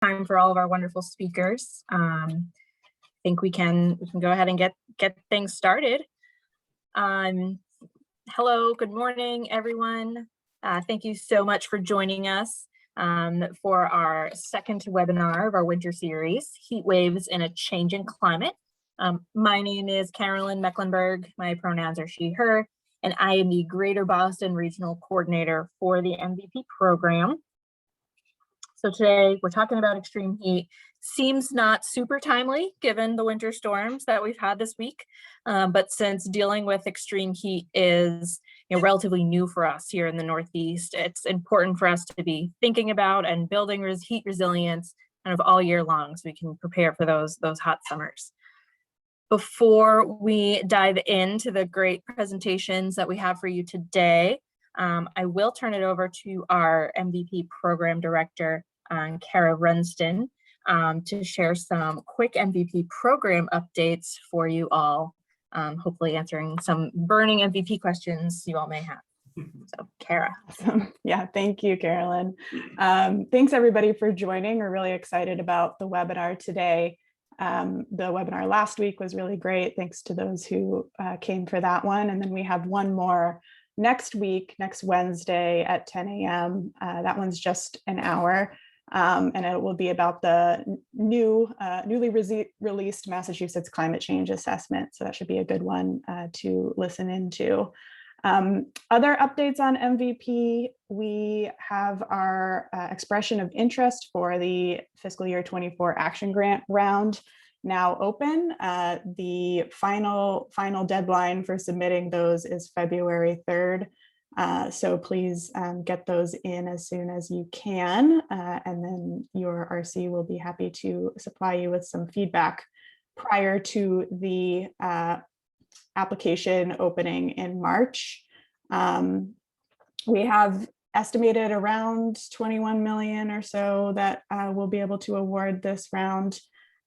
time for all of our wonderful speakers. I think we can go ahead and get things started. Hello, good morning, everyone. Thank you so much for joining us for our second webinar of our winter series, Heat Waves in a Changing Climate. My name is Carolyn Mecklenburg. My pronouns are she, her, and I am the Greater Boston Regional Coordinator for the MVP program. So today we're talking about extreme heat. Seems not super timely given the winter storms that we've had this week, but since dealing with extreme heat is relatively new for us here in the Northeast, it's important for us to be thinking about and building heat resilience kind of all year long so we can prepare for those hot summers. Before we dive into the great presentations that we have for you today, I will turn it over to our MVP program director, Kara Runston, to share some quick MVP program updates for you all, hopefully answering some burning MVP questions you all may have. So, Kara. Yeah, thank you, Carolyn. Thanks everybody for joining. We're really excited about the webinar today. The webinar last week was really great. Thanks to those who came for that one. And then we have one more next week, next Wednesday at 10 a.m. That one's just an hour, and it will be about the newly released Massachusetts Climate Change Assessment. So that should be a good one to listen into. Other updates on MVP, we have our expression of interest for the fiscal year 24 action grant round now open. The final deadline for submitting those is February 3rd. So please get those in as soon as you can. And then your RC will be happy to supply you with some feedback prior to the application opening in March. We have estimated around 21 million or so that we'll be able to award this round.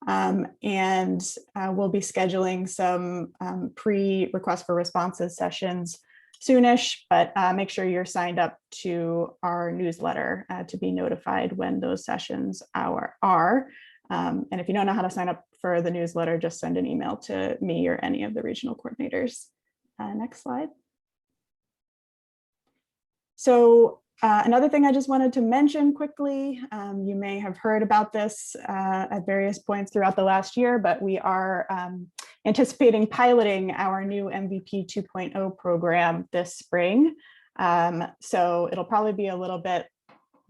And we'll be scheduling some pre-request for responses sessions soonish, but make sure you're signed up to our newsletter to be notified when those sessions are. And if you don't know how to sign up for the newsletter, just send an email to me or any of the regional coordinators. Next slide. So another thing I just wanted to mention quickly, you may have heard about this at various points throughout the last year, but we are anticipating piloting our new MVP 2.0 program this spring. So it'll probably be a little bit,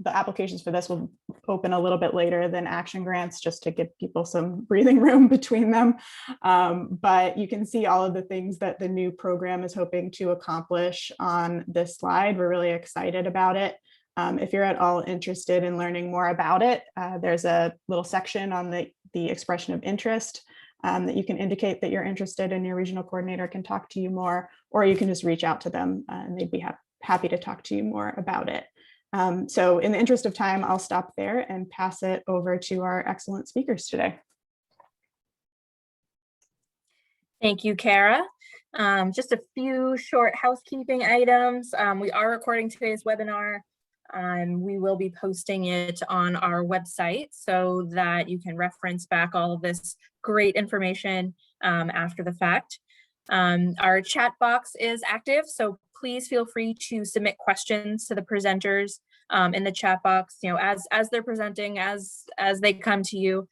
the applications for this will open a little bit later than action grants just to give people some breathing room between them. But you can see all of the things that the new program is hoping to accomplish on this slide. We're really excited about it. If you're at all interested in learning more about it, there's a little section on the expression of interest that you can indicate that you're interested, and your regional coordinator can talk to you more, or you can just reach out to them and they'd be happy to talk to you more about it. So in the interest of time, I'll stop there and pass it over to our excellent speakers today. Thank you, Kara. Just a few short housekeeping items. We are recording today's webinar. We will be posting it on our website so that you can reference back all of this great information after the fact. Our chat box is active, so please feel free to submit questions to the presenters in the chat box. As they're presenting, as they come to you,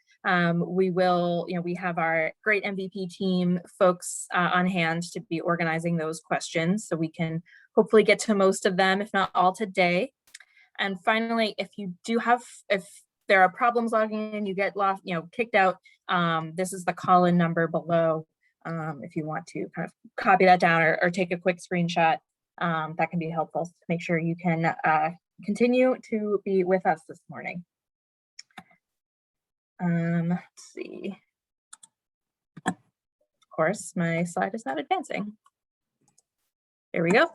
we will, we have our great MVP team folks on hand to be organizing those questions, so we can hopefully get to most of them, if not all today. And finally, if there are problems logging in, you get lost, kicked out, this is the call-in number below. If you want to kind of copy that down or take a quick screenshot, that can be helpful to make sure you can continue to be with us this morning. Let's see. Of course, my slide is not advancing. There we go.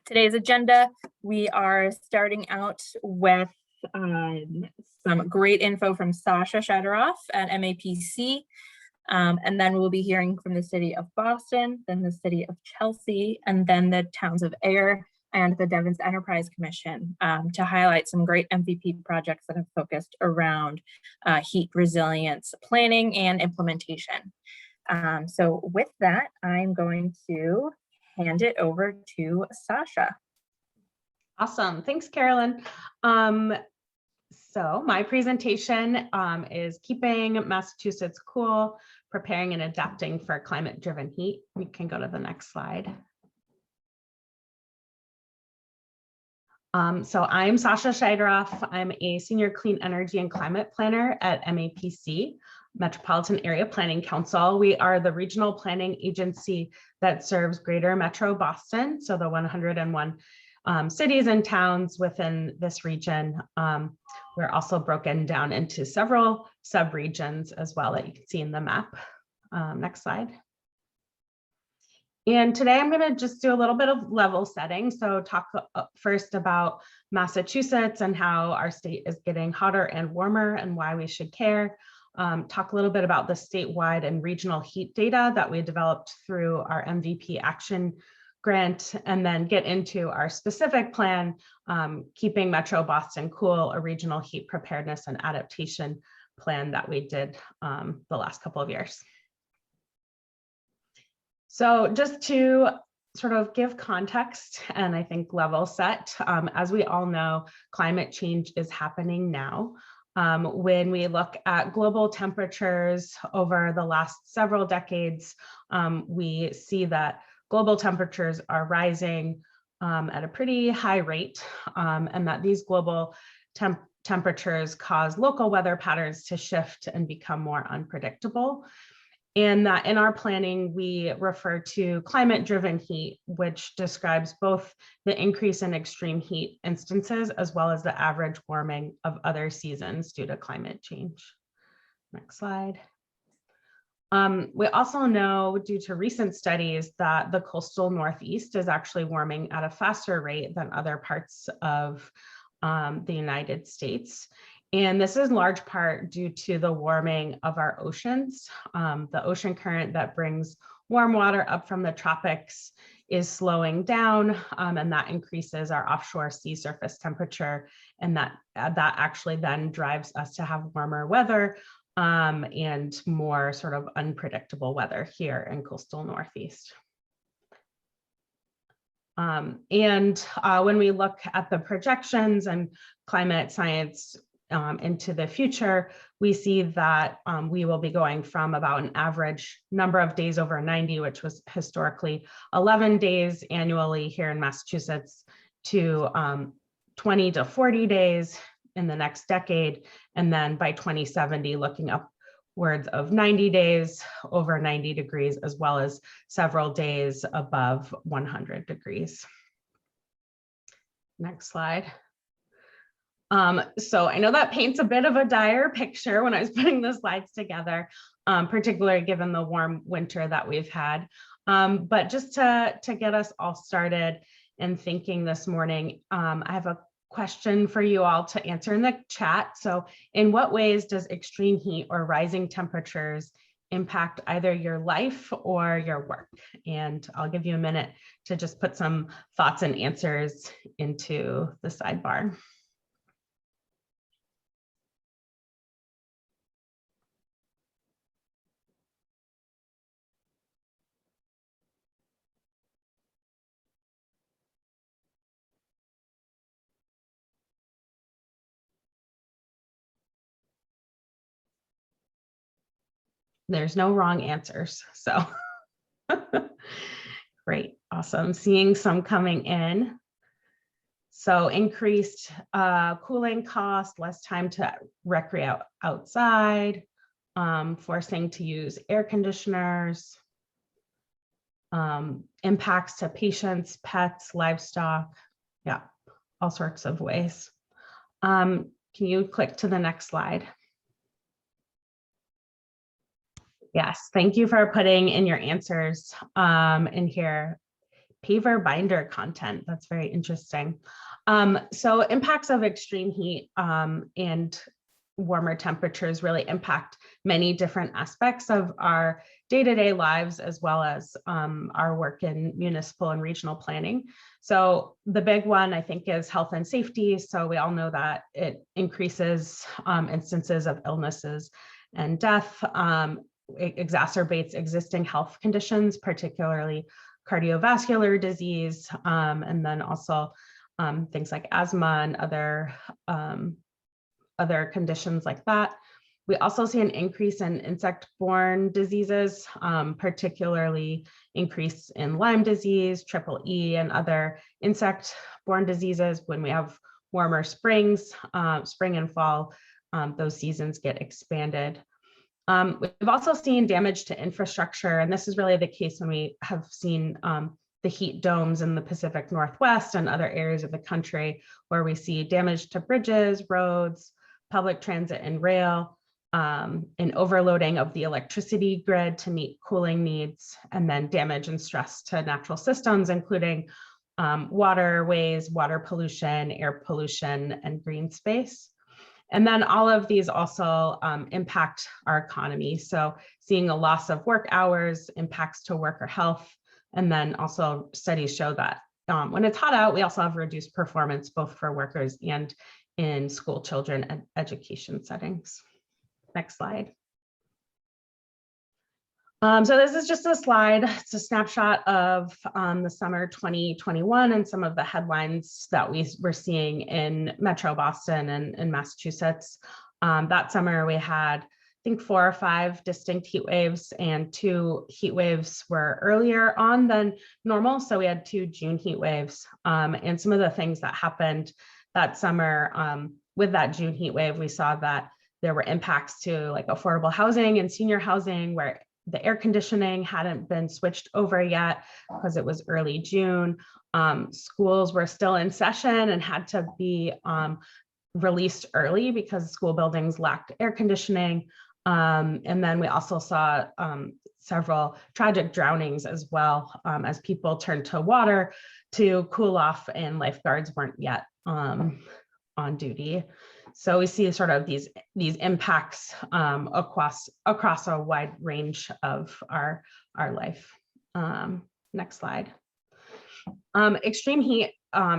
Today's agenda, we are starting out with some great info from Sasha Shadoroff at MAPC. And then we'll be hearing from the city of Boston, then the city of Chelsea, and then the towns of Ayer, and the Devon's Enterprise Commission to highlight some great MVP projects that have focused around heat resilience planning and implementation. So with that, I'm going to hand it over to Sasha. Awesome. Thanks, Carolyn. So my presentation is keeping Massachusetts cool, preparing and adapting for climate-driven heat. We can go to the next slide. So I'm Sasha Scheideroff. I'm a senior clean energy and climate planner at MAPC, Metropolitan Area Planning Council. We are the regional planning agency that serves Greater Metro Boston, so the 101 cities and towns within this region. We're also broken down into several sub-regions as well that you can see in the map. Next slide. And today I'm going to just do a little bit of level setting. So talk first about Massachusetts and how our state is getting hotter and warmer and why we should care. Talk a little bit about the statewide and regional heat data that we developed through our MVP action grant, and then get into our specific plan, Keeping Metro Boston Cool, a regional heat preparedness and adaptation plan that we did the last couple of years. So just to sort of give context and I think level set, as we all know, climate change is happening now. When we look at global temperatures over the last several decades, we see that global temperatures are rising at a pretty high rate, and that these global temperatures cause local weather patterns to shift and become more unpredictable. And that in our planning, we refer to climate-driven heat, which describes both the increase in extreme heat instances as well as the average warming of other seasons due to climate change. Next slide. We also know due to recent studies that the coastal Northeast is actually warming at a faster rate than other parts of the United States. And this is in large part due to the warming of our oceans. The ocean current that brings warm water up from the tropics is slowing down, and that increases our offshore sea surface temperature. And that actually then drives us to have warmer weather and more sort of unpredictable weather here in coastal Northeast. When we look at the projections and climate science into the future, we see that we will be going from about an average number of days over 90, which was historically 11 days annually here in Massachusetts, to 20 to 40 days in the next decade. And then by 2070, looking upwards of 90 days over 90 degrees, as well as several days above 100 degrees. Next slide. So I know that paints a bit of a dire picture when I was putting the slides together, particularly given the warm winter that we've had. But just to get us all started in thinking this morning, I have a question for you all to answer in the chat. So in what ways does extreme heat or rising temperatures impact either your life or your work? And I'll give you a minute to just put some thoughts and answers into the sidebar. There's no wrong answers, so great, awesome. Seeing some coming in. So increased cooling costs, less time to recreate outside, forcing to use air conditioners, impacts to patients, pets, livestock, yeah, all sorts of ways. Can you click to the next slide? Yes, thank you for putting in your answers in here. Paver binder content, that's very interesting. So impacts of extreme heat and warmer temperatures really impact many different aspects of our day-to-day lives, as well as our work in municipal and regional planning. So the big one, I think, is health and safety. So we all know that it increases instances of illnesses and death. It exacerbates existing health conditions, particularly cardiovascular disease, and then also things like asthma and other conditions like that. We also see an increase in insect-borne diseases, particularly increase in Lyme disease, triple E, and other insect-borne diseases. When we have warmer springs, spring and fall, those seasons get expanded. We've also seen damage to infrastructure, and this is really the case when we have seen the heat domes in the Pacific Northwest and other areas of the country, where we see damage to bridges, roads, public transit and rail, and overloading of the electricity grid to meet cooling needs, and then damage and stress to natural systems, including waterways, water pollution, air pollution, and green space. And then all of these also impact our economy. So seeing a loss of work hours, impacts to worker health, and then also studies show that when it's hot out, we also have reduced performance, both for workers and in school children and education settings. Next slide. So this is just a slide. It's a snapshot of the summer 2021 and some of the headlines that we were seeing in Metro Boston and Massachusetts. That summer we had, I think, 4 or 5 distinct heat waves, and 2 heat waves were earlier on than normal. So we had 2 June heat waves. And some of the things that happened that summer with that June heat wave, we saw that there were impacts to like affordable housing and senior housing, where the air conditioning hadn't been switched over yet because it was early June. Schools were still in session and had to be released early because school buildings lacked air conditioning. And then we also saw several tragic drownings as well, as people turned to water to cool off and lifeguards weren't yet on duty. So we see sort of these impacts across a wide range of our life. Next slide. Extreme heat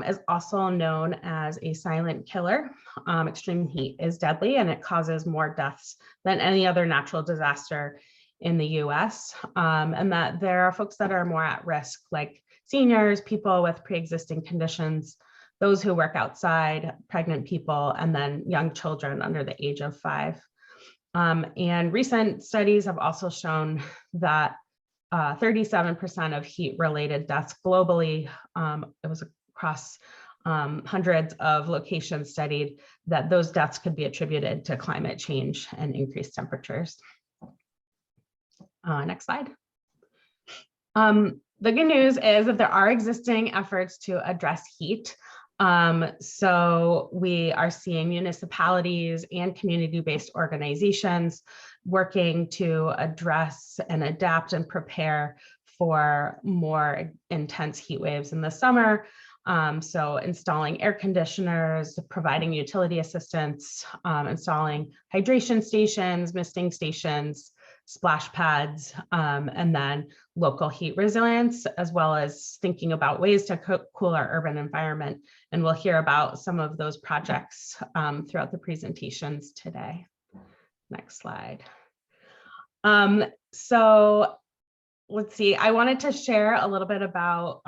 is also known as a silent killer. Extreme heat is deadly, and it causes more deaths than any other natural disaster in the US. And that there are folks that are more at risk, like seniors, people with pre-existing conditions, those who work outside, pregnant people, and then young children under the age of 5. And recent studies have also shown that 37% of heat-related deaths globally, it was across hundreds of locations studied, that those deaths could be attributed to climate change and increased temperatures. Next slide. The good news is that there are existing efforts to address heat. So we are seeing municipalities and community-based organizations working to address and adapt and prepare for more intense heat waves in the summer. So installing air conditioners, providing utility assistance, installing hydration stations, misting stations, splash pads, and then local heat resilience, as well as thinking about ways to cool our urban environment. And we'll hear about some of those projects throughout the presentations today. Next slide. So let's see, I wanted to share a little bit about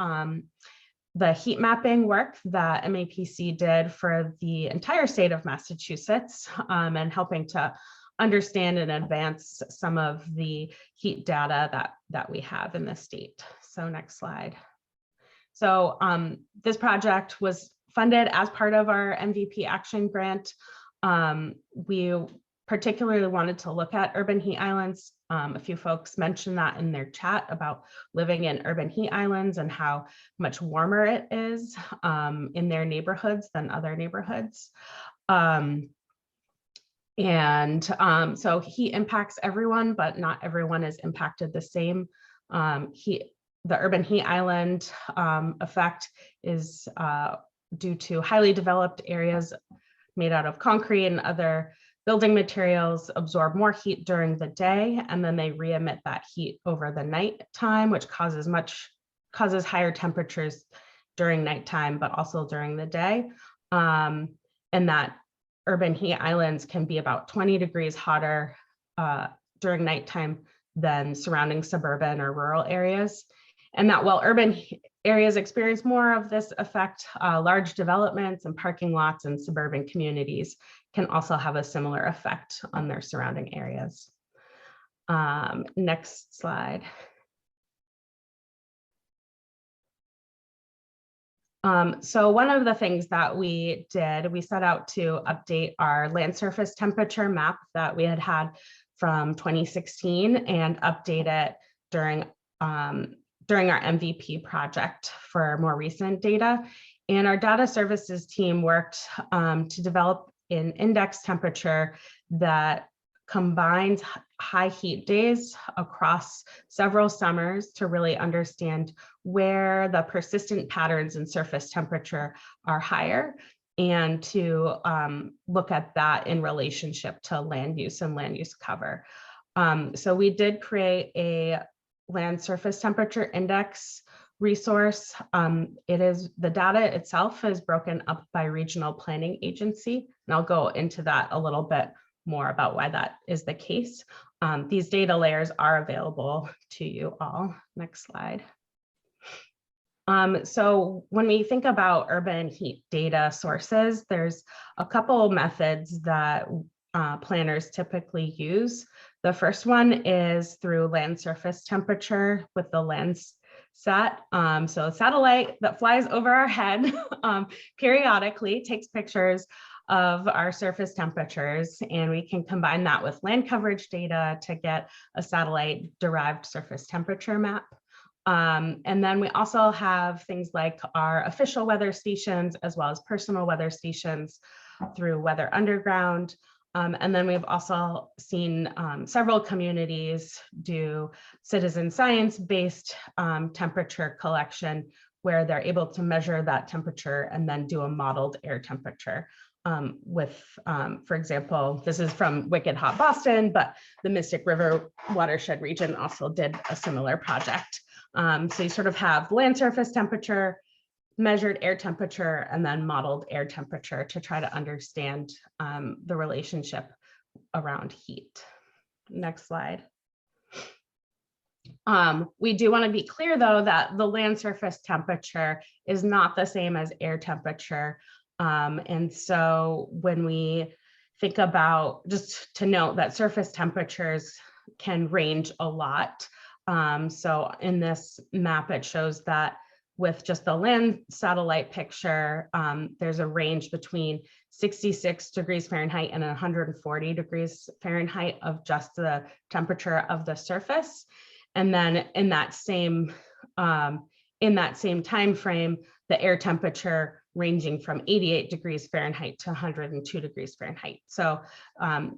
the heat mapping work that MAPC did for the entire state of Massachusetts, and helping to understand and advance some of the heat data that we have in the state. So next slide. So this project was funded as part of our MVP Action Grant. We particularly wanted to look at urban heat islands. A few folks mentioned that in their chat about living in urban heat islands and how much warmer it is in their neighborhoods than other neighborhoods. So heat impacts everyone, but not everyone is impacted the same. The urban heat island effect is due to highly developed areas made out of concrete and other building materials absorb more heat during the day, and then they re-emit that heat over the night time, which causes higher temperatures during nighttime, but also during the day. And that urban heat islands can be about 20 degrees hotter during nighttime than surrounding suburban or rural areas. And that while urban areas experience more of this effect, large developments and parking lots in suburban communities can also have a similar effect on their surrounding areas. Next slide. So one of the things that we did, we set out to update our land surface temperature map that we had from 2016 and update it during our MVP project for more recent data. And our data services team worked to develop an index temperature that combines high heat days across several summers to really understand where the persistent patterns in surface temperature are higher, and to look at that in relationship to land use and land use cover. So we did create a land surface temperature index resource. The data itself is broken up by regional planning agency, and I'll go into that a little bit more about why that is the case. These data layers are available to you all. Next slide. So when we think about urban heat data sources, there's a couple methods that planners typically use. The first one is through land surface temperature with the Landsat. So a satellite that flies over our head periodically takes pictures of our surface temperatures, and we can combine that with land coverage data to get a satellite derived surface temperature map. And then we also have things like our official weather stations as well as personal weather stations through Weather Underground. And then we've also seen several communities do citizen science-based temperature collection, where they're able to measure that temperature and then do a modeled air temperature. For example, this is from Wicked Hot Boston, but the Mystic River watershed region also did a similar project. So you sort of have land surface temperature, measured air temperature, and then modeled air temperature to try to understand the relationship around heat. Next slide. We do want to be clear, though, that the land surface temperature is not the same as air temperature. And so when we think about, just to note that surface temperatures can range a lot. So in this map, it shows that with just the land satellite picture, there's a range between 66 degrees Fahrenheit and 140 degrees Fahrenheit of just the temperature of the surface. And then in that same time frame, the air temperature ranging from 88 degrees Fahrenheit to 102 degrees Fahrenheit. So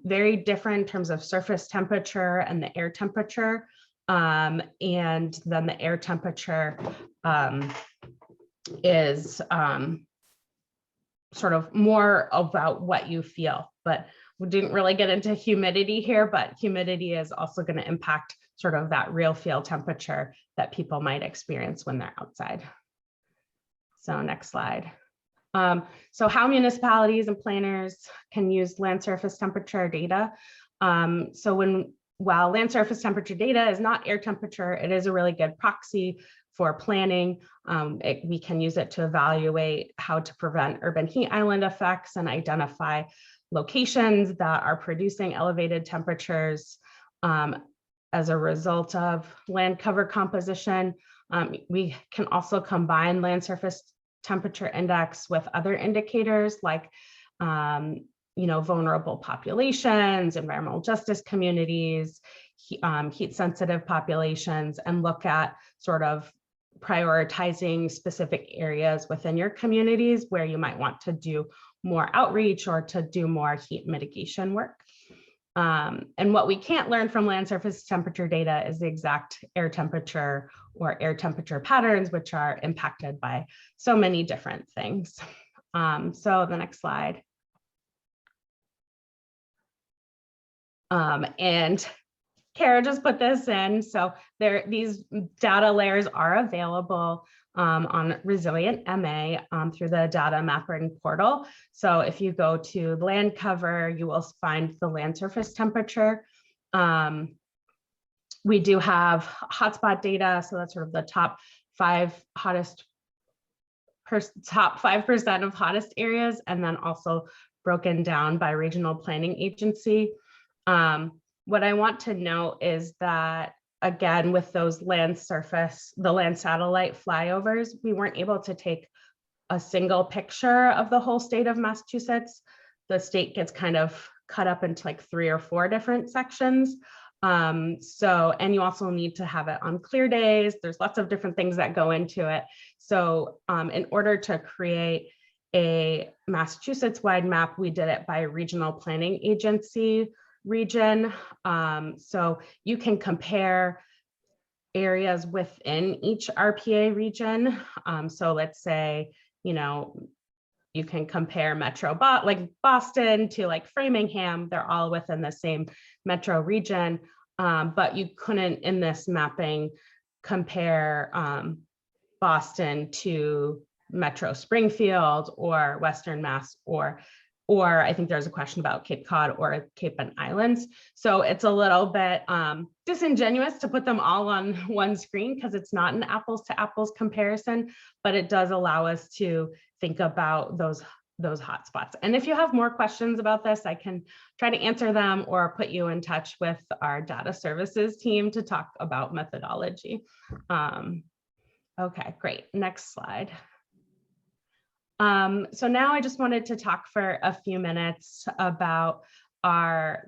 very different in terms of surface temperature and the air temperature. And then the air temperature is sort of more about what you feel, but we didn't really get into humidity here, but humidity is also going to impact sort of that real feel temperature that people might experience when they're outside. So next slide. So how municipalities and planners can use land surface temperature data. While land surface temperature data is not air temperature, it is a really good proxy for planning. We can use it to evaluate how to prevent urban heat island effects and identify locations that are producing elevated temperatures as a result of land cover composition. We can also combine land surface temperature index with other indicators like vulnerable populations, environmental justice communities, heat sensitive populations, and look at sort of prioritizing specific areas within your communities where you might want to do more outreach or to do more heat mitigation work. And what we can't learn from land surface temperature data is the exact air temperature or air temperature patterns, which are impacted by so many different things. So the next slide. And Kara just put this in. So these data layers are available on Resilient MA through the data mapping portal. So if you go to land cover, you will find the land surface temperature. We do have hotspot data. So that's sort of the top 5% of hottest areas, and then also broken down by regional planning agency. What I want to note is that, again, with those land surface, the land satellite flyovers, we weren't able to take a single picture of the whole state of Massachusetts. The state gets kind of cut up into like 3 or 4 different sections. And you also need to have it on clear days. There's lots of different things that go into it. So in order to create a Massachusetts-wide map, we did it by regional planning agency region. So you can compare areas within each RPA region. So let's say, you can compare like Boston to like Framingham, they're all within the same metro region, but you couldn't in this mapping compare Boston to Metro Springfield or Western Mass or I think there's a question about Cape Cod or Cape and Islands. So it's a little bit disingenuous to put them all on one screen because it's not an apples to apples comparison, but it does allow us to think about those hotspots. And if you have more questions about this, I can try to answer them or put you in touch with our data services team to talk about methodology. Okay, great. Next slide. So now I just wanted to talk for a few minutes about the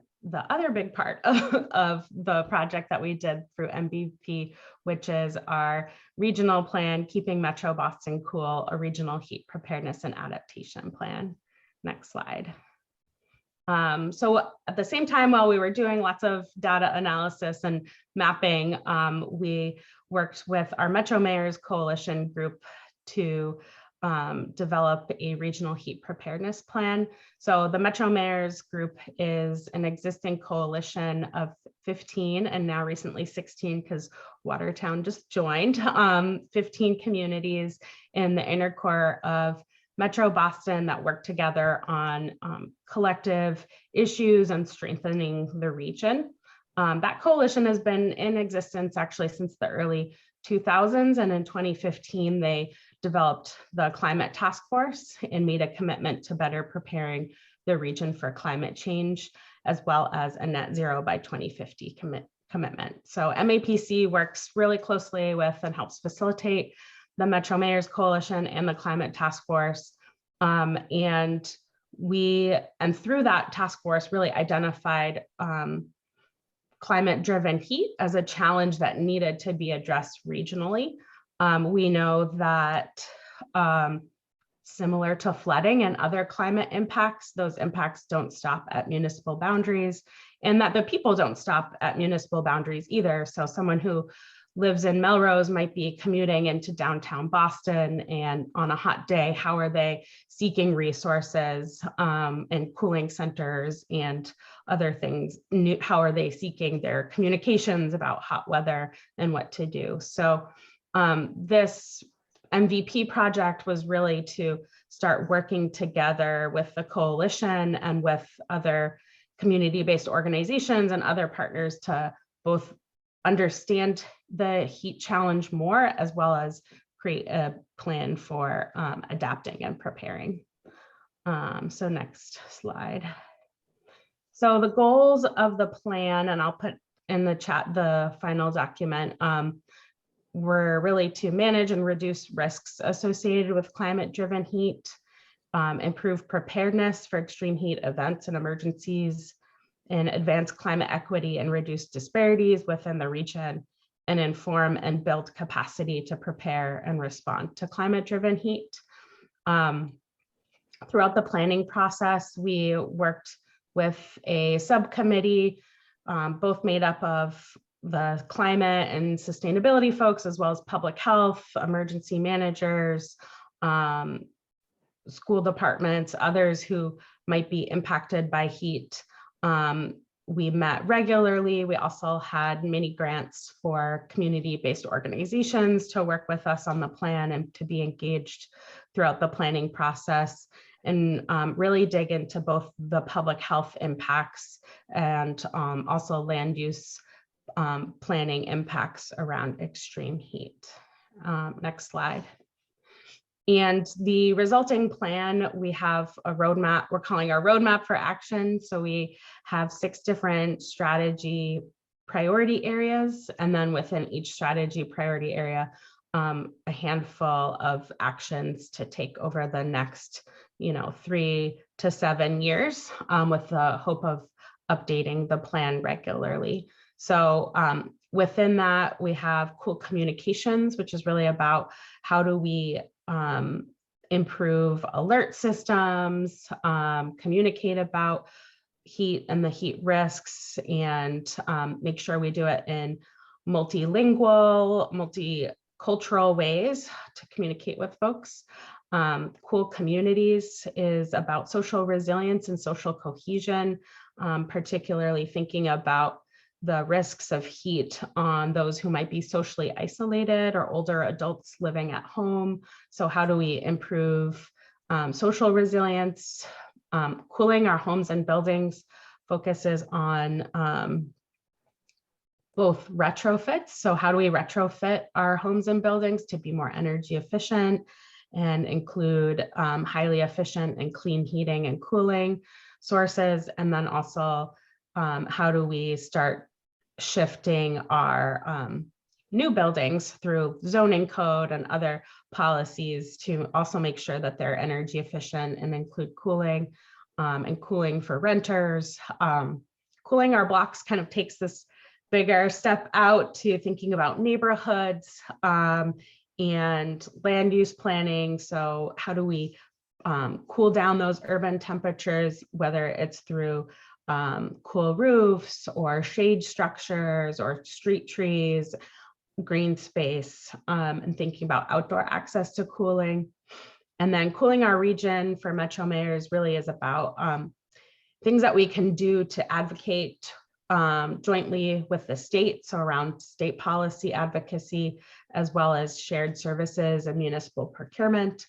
other big part of the project that we did through MVP, which is our regional plan, Keeping Metro Boston Cool, a regional heat preparedness and adaptation plan. Next slide. So at the same time, while we were doing lots of data analysis and mapping, we worked with our Metro Mayors Coalition group to develop a regional heat preparedness plan. So the Metro Mayors group is an existing coalition of 15 and now recently 16 because Watertown just joined, 15 communities in the inner core of Metro Boston that work together on collective issues and strengthening the region. That coalition has been in existence actually since the early 2000s, and in 2015 they developed the Climate Task Force and made a commitment to better preparing the region for climate change, as well as a net zero by 2050 commitment. So MAPC works really closely with and helps facilitate the Metro Mayors Coalition and the Climate Task Force. And through that task force really identified climate-driven heat as a challenge that needed to be addressed regionally. We know that similar to flooding and other climate impacts, those impacts don't stop at municipal boundaries, and that the people don't stop at municipal boundaries either. So someone who lives in Melrose might be commuting into downtown Boston, and on a hot day, how are they seeking resources and cooling centers and other things? How are they seeking their communications about hot weather and what to do? So this MVP project was really to start working together with the coalition and with other community-based organizations and other partners to both understand the heat challenge more, as well as create a plan for adapting and preparing. So next slide. So the goals of the plan, and I'll put in the chat the final document, were really to manage and reduce risks associated with climate-driven heat, improve preparedness for extreme heat events and emergencies, and advance climate equity and reduce disparities within the region, and inform and build capacity to prepare and respond to climate-driven heat. Throughout the planning process, we worked with a subcommittee, both made up of the climate and sustainability folks, as well as public health, emergency managers, school departments, others who might be impacted by heat. we met regularly. We also had many grants for community-based organizations to work with us on the plan and to be engaged throughout the planning process, and really dig into both the public health impacts and also land use planning impacts around extreme heat. Next slide. And the resulting plan, we have a roadmap, we're calling our roadmap for action. So we have 6 different strategy priority areas, and then within each strategy priority area, a handful of actions to take over the next 3 to 7 years, with the hope of updating the plan regularly. So within that, we have Cool Communications, which is really about how do we improve alert systems, communicate about heat and the heat risks, and make sure we do it in multilingual, multicultural ways to communicate with folks. Cool Communities is about social resilience and social cohesion, particularly thinking about the risks of heat on those who might be socially isolated or older adults living at home. So how do we improve social resilience? Cooling our homes and buildings focuses on both retrofits. So how do we retrofit our homes and buildings to be more energy efficient and include highly efficient and clean heating and cooling sources? And then also, how do we start shifting our new buildings through zoning code and other policies to also make sure that they're energy efficient and include cooling and cooling for renters. Cooling our blocks kind of takes this bigger step out to thinking about neighborhoods and land use planning. So how do we cool down those urban temperatures, whether it's through cool roofs or shade structures or street trees, green space, and thinking about outdoor access to cooling. And then cooling our region for Metro Mayors really is about things that we can do to advocate jointly with the state, so around state policy advocacy, as well as shared services and municipal procurement.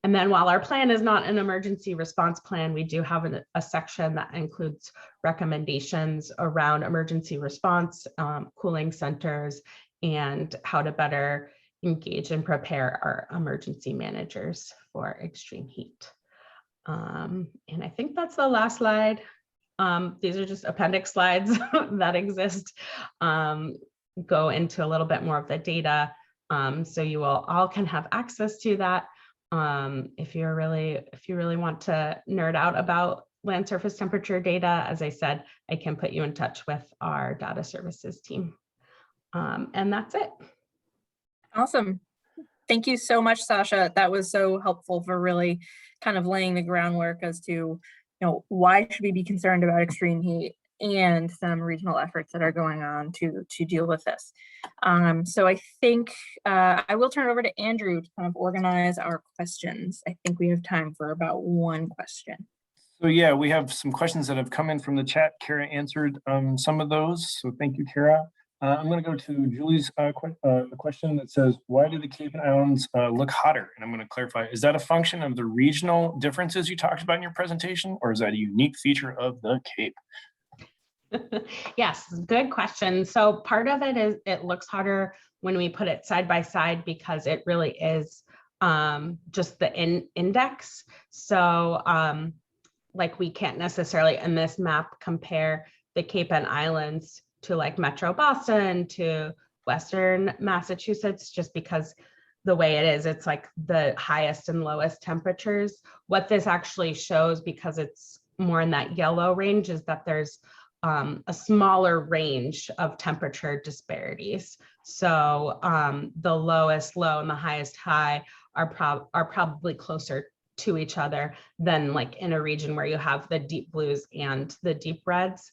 And then while our plan is not an emergency response plan, we do have a section that includes recommendations around emergency response, cooling centers, and how to better engage and prepare our emergency managers for extreme heat. And I think that's the last slide. These are just appendix slides that exist, go into a little bit more of the data. So you all can have access to that. If you really want to nerd out about land surface temperature data, as I said, I can put you in touch with our data services team. And that's it. Awesome. Thank you so much, Sasha. That was so helpful for really kind of laying the groundwork as to, why should we be concerned about extreme heat and some regional efforts that are going on to deal with this. So I think I will turn it over to Andrew to kind of organize our questions. I think we have time for about one question. So yeah, we have some questions that have come in from the chat. Kara answered some of those, so thank you, Kara. I'm going to go to Julie's question that says, why do the Cape and Islands look hotter? And I'm going to clarify, is that a function of the regional differences you talked about in your presentation, or is that a unique feature of the Cape? Yes, good question. So part of it is it looks hotter when we put it side by side because it really is just the index. So like we can't necessarily in this map compare the Cape and Islands to like Metro Boston to Western Massachusetts, just because the way it is, it's like the highest and lowest temperatures. What this actually shows, because it's more in that yellow range, is that there's a smaller range of temperature disparities. So the lowest low and the highest high are probably closer to each other than like in a region where you have the deep blues and the deep reds.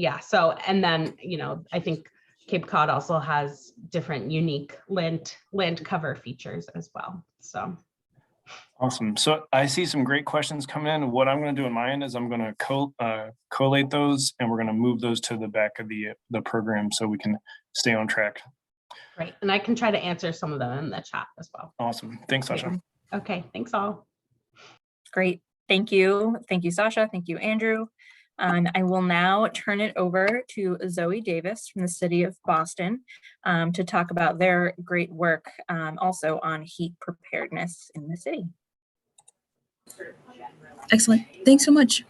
Yeah, so, and then, I think Cape Cod also has different unique land cover features as well, so. Awesome. So I see some great questions coming in. What I'm going to do on my end is I'm going to collate those, and we're going to move those to the back of the program so we can stay on track. Great. And I can try to answer some of them in the chat as well. Awesome. Thanks, Sasha. Okay, thanks all. Great. Thank you. Thank you, Sasha. Thank you, Andrew. I will now turn it over to Zoe Davis from the City of Boston to talk about their great work also on heat preparedness in the city. Excellent. Thanks so much.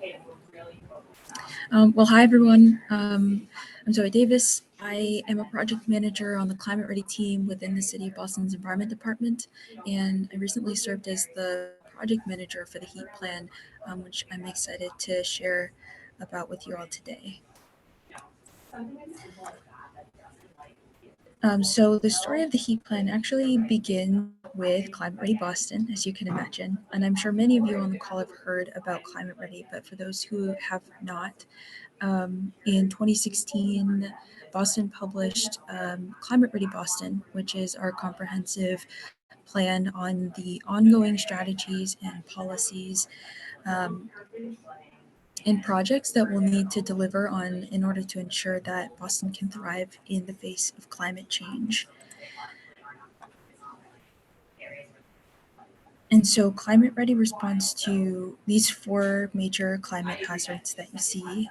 Well, hi, everyone. I'm Zoe Davis. I am a project manager on the Climate Ready team within the City of Boston's Environment Department, and I recently served as the project manager for the heat plan, which I'm excited to share about with you all today. So the story of the heat plan actually begins with Climate Ready Boston, as you can imagine. And I'm sure many of you on the call have heard about Climate Ready, but for those who have not, in 2016, Boston published Climate Ready Boston, which is our comprehensive plan on the ongoing strategies and policies and projects that we'll need to deliver on in order to ensure that Boston can thrive in the face of climate change. And so Climate Ready responds to these 4 major climate hazards that you see,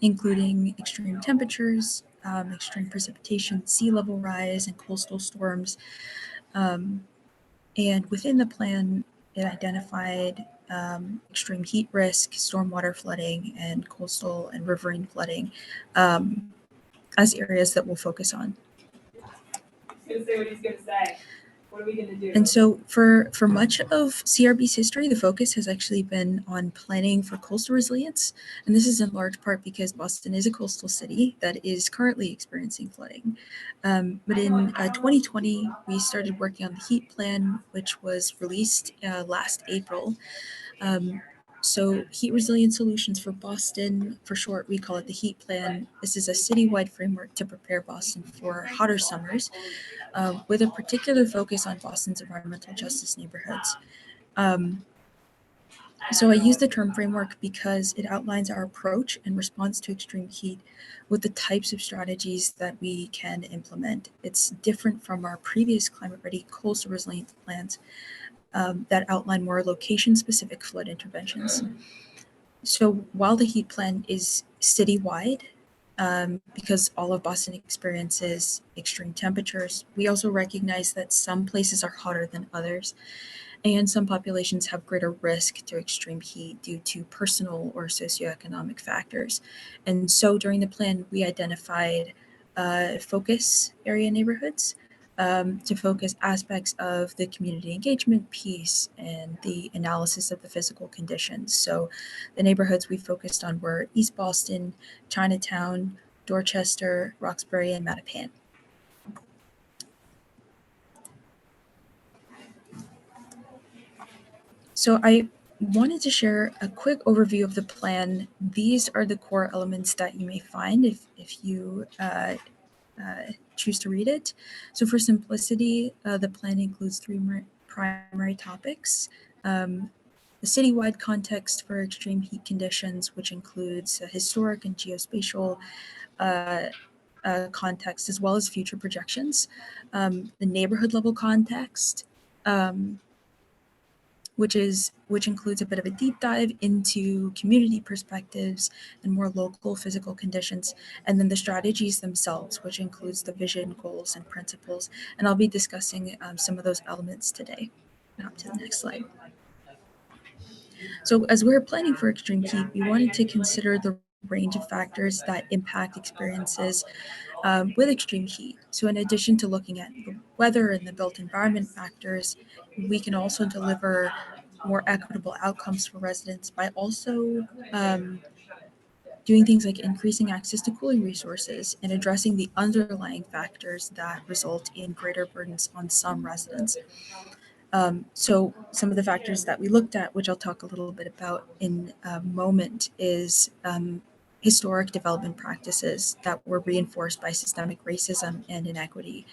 including extreme temperatures, extreme precipitation, sea level rise, and coastal storms. And within the plan, it identified extreme heat risk, stormwater flooding, and coastal and riverine flooding as areas that we'll focus on. He's gonna say what he's gonna say. What are we gonna do? And so for much of CRB's history, the focus has actually been on planning for coastal resilience. And this is in large part because Boston is a coastal city that is currently experiencing flooding. But in 2020, we started working on the heat plan, which was released last April. So heat resilient solutions for Boston, for short, we call it the heat plan. This is a citywide framework to prepare Boston for hotter summers, with a particular focus on Boston's environmental justice neighborhoods. So I use the term framework because it outlines our approach and response to extreme heat with the types of strategies that we can implement. It's different from our previous Climate Ready coastal resilient plans that outline more location-specific flood interventions. So while the heat plan is citywide, because all of Boston experiences extreme temperatures, we also recognize that some places are hotter than others, and some populations have greater risk to extreme heat due to personal or socioeconomic factors. And so during the plan, we identified focus area neighborhoods to focus aspects of the community engagement piece and the analysis of the physical conditions. So the neighborhoods we focused on were East Boston, Chinatown, Dorchester, Roxbury, and Mattapan. So I wanted to share a quick overview of the plan. These are the core elements that you may find if you choose to read it. So for simplicity, the plan includes 3 primary topics. The citywide context for extreme heat conditions, which includes a historic and geospatial context, as well as future projections. The neighborhood level context, which includes a bit of a deep dive into community perspectives and more local physical conditions, and then the strategies themselves, which includes the vision, goals, and principles. And I'll be discussing some of those elements today. Up to the next slide. So as we're planning for extreme heat, we wanted to consider the range of factors that impact experiences with extreme heat. So in addition to looking at the weather and the built environment factors, we can also deliver more equitable outcomes for residents by also doing things like increasing access to cooling resources and addressing the underlying factors that result in greater burdens on some residents. So some of the factors that we looked at, which I'll talk a little bit about in a moment, is historic development practices that were reinforced by systemic racism and inequity.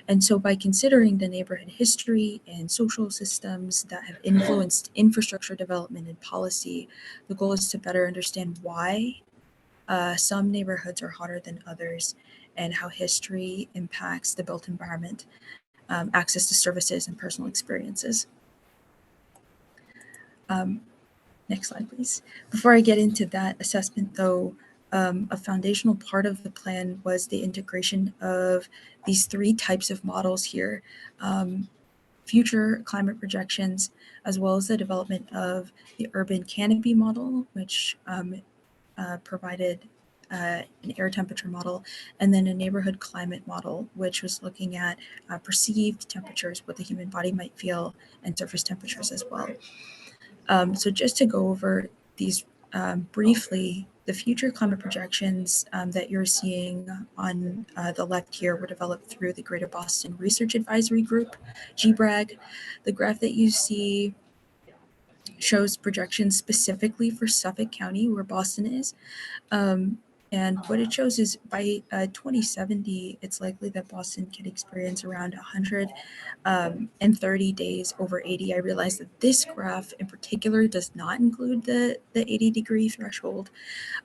And so by considering the neighborhood history and social systems that have influenced infrastructure development and policy, the goal is to better understand why some neighborhoods are hotter than others and how history impacts the built environment, access to services, and personal experiences. Next slide, please. Before I get into that assessment, though, a foundational part of the plan was the integration of these 3 types of models here, future climate projections, as well as the development of the urban canopy model, which provided an air temperature model, and then a neighborhood climate model, which was looking at perceived temperatures, what the human body might feel, and surface temperatures as well. So just to go over these briefly, the future climate projections that you're seeing on the left here were developed through the Greater Boston Research Advisory Group, GBRAG. The graph that you see shows projections specifically for Suffolk County, where Boston is. And what it shows is by 2070, it's likely that Boston can experience around 130 days over 80. I realize that this graph in particular does not include the 80-degree threshold,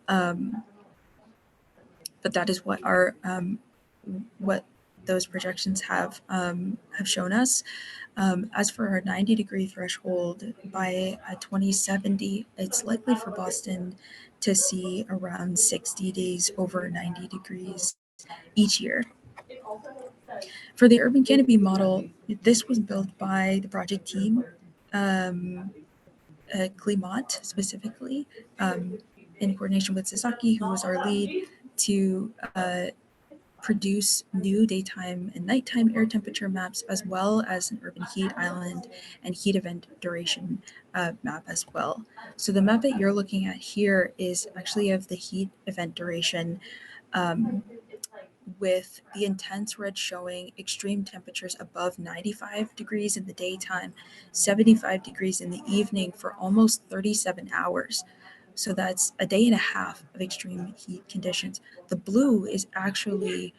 but that is what our what those projections have shown us. As for our 90-degree threshold, by 2070, it's likely for Boston to see around 60 days over 90 degrees each year. For the urban canopy model, this was built by the project team, Klimat specifically, in coordination with Sasaki, who was our lead, to produce new daytime and nighttime air temperature maps, as well as an urban heat island and heat event duration map as well. So the map that you're looking at here is actually of the heat event duration, with the intense red showing extreme temperatures above 95 degrees in the daytime, 75 degrees in the evening for almost 37 hours. So that's a day and a half of extreme heat conditions. The blue is actually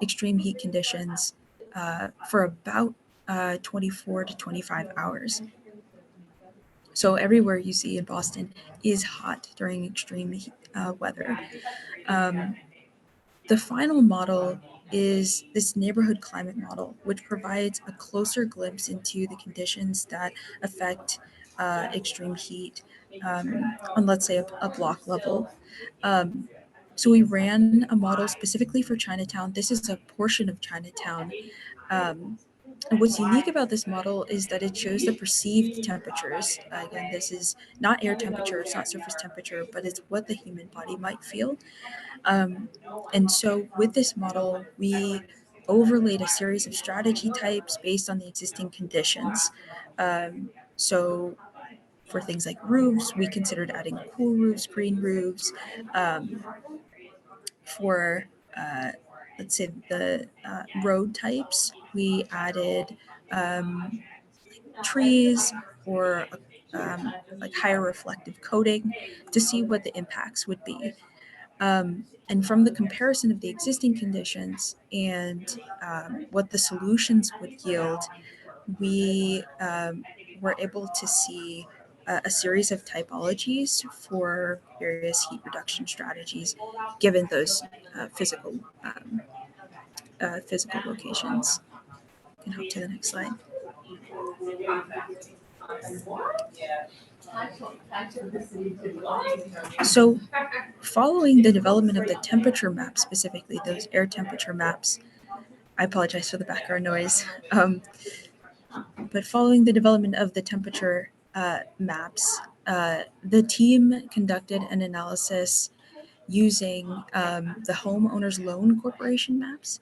extreme heat conditions for about 24 to 25 hours. So everywhere you see in Boston is hot during extreme weather. The final model is this neighborhood climate model, which provides a closer glimpse into the conditions that affect extreme heat on, let's say, a block level. So we ran a model specifically for Chinatown. This is a portion of Chinatown. And what's unique about this model is that it shows the perceived temperatures. Again, this is not air temperature, it's not surface temperature, but it's what the human body might feel. And so with this model, we overlaid a series of strategy types based on the existing conditions. So for things like roofs, we considered adding cool roofs, green roofs. For let's say the road types, we added trees or like higher reflective coating to see what the impacts would be. And from the comparison of the existing conditions and what the solutions would yield, we were able to see a series of typologies for various heat reduction strategies, given those physical locations. You can hop to the next slide. So following the development of the temperature map, specifically those air temperature maps, I apologize for the background noise, but following the development of the temperature maps, the team conducted an analysis using the Homeowners Loan Corporation maps,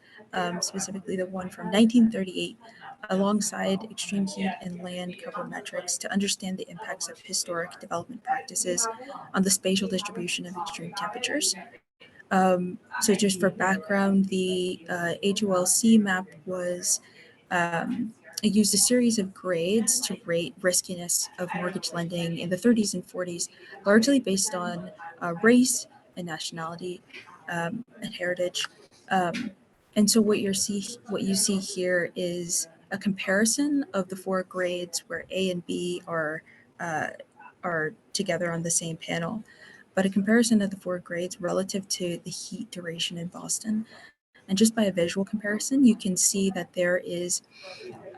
specifically the one from 1938, alongside extreme heat and land cover metrics to understand the impacts of historic development practices on the spatial distribution of extreme temperatures. So just for background, the HOLC map was it used a series of grades to rate riskiness of mortgage lending in the 30s and 40s, largely based on race and nationality and heritage. And so what you see here is a comparison of the 4 grades where A and B are together on the same panel, but a comparison of the 4 grades relative to the heat duration in Boston. And just by a visual comparison, you can see that there is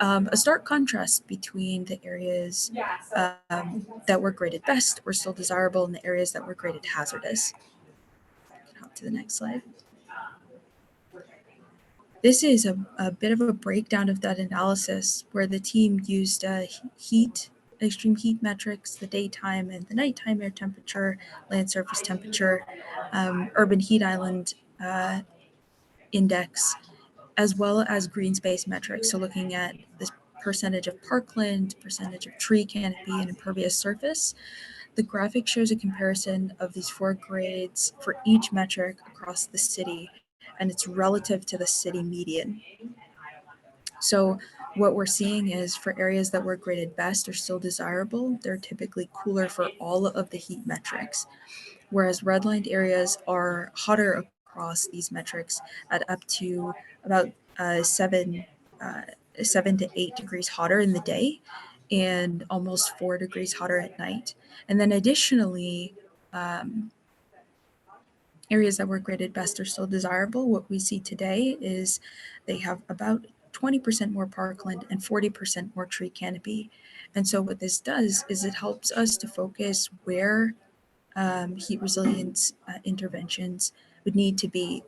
a stark contrast between the areas that were graded best or still desirable and the areas that were graded hazardous. Hop to the next slide. This is a bit of a breakdown of that analysis where the team used extreme heat metrics, the daytime and the nighttime air temperature, land surface temperature, urban heat island index, as well as green space metrics. So looking at this percentage of parkland, percentage of tree canopy and impervious surface. The graphic shows a comparison of these 4 grades for each metric across the city, and it's relative to the city median. So what we're seeing is for areas that were graded best or still desirable, they're typically cooler for all of the heat metrics, whereas redlined areas are hotter across these metrics at up to about 7 to 8 degrees hotter in the day and almost 4 degrees hotter at night. And then additionally, areas that were graded best or still desirable, what we see today is they have about 20% more parkland and 40% more tree canopy. And so what this does is it helps us to focus where heat resilience interventions would need to be,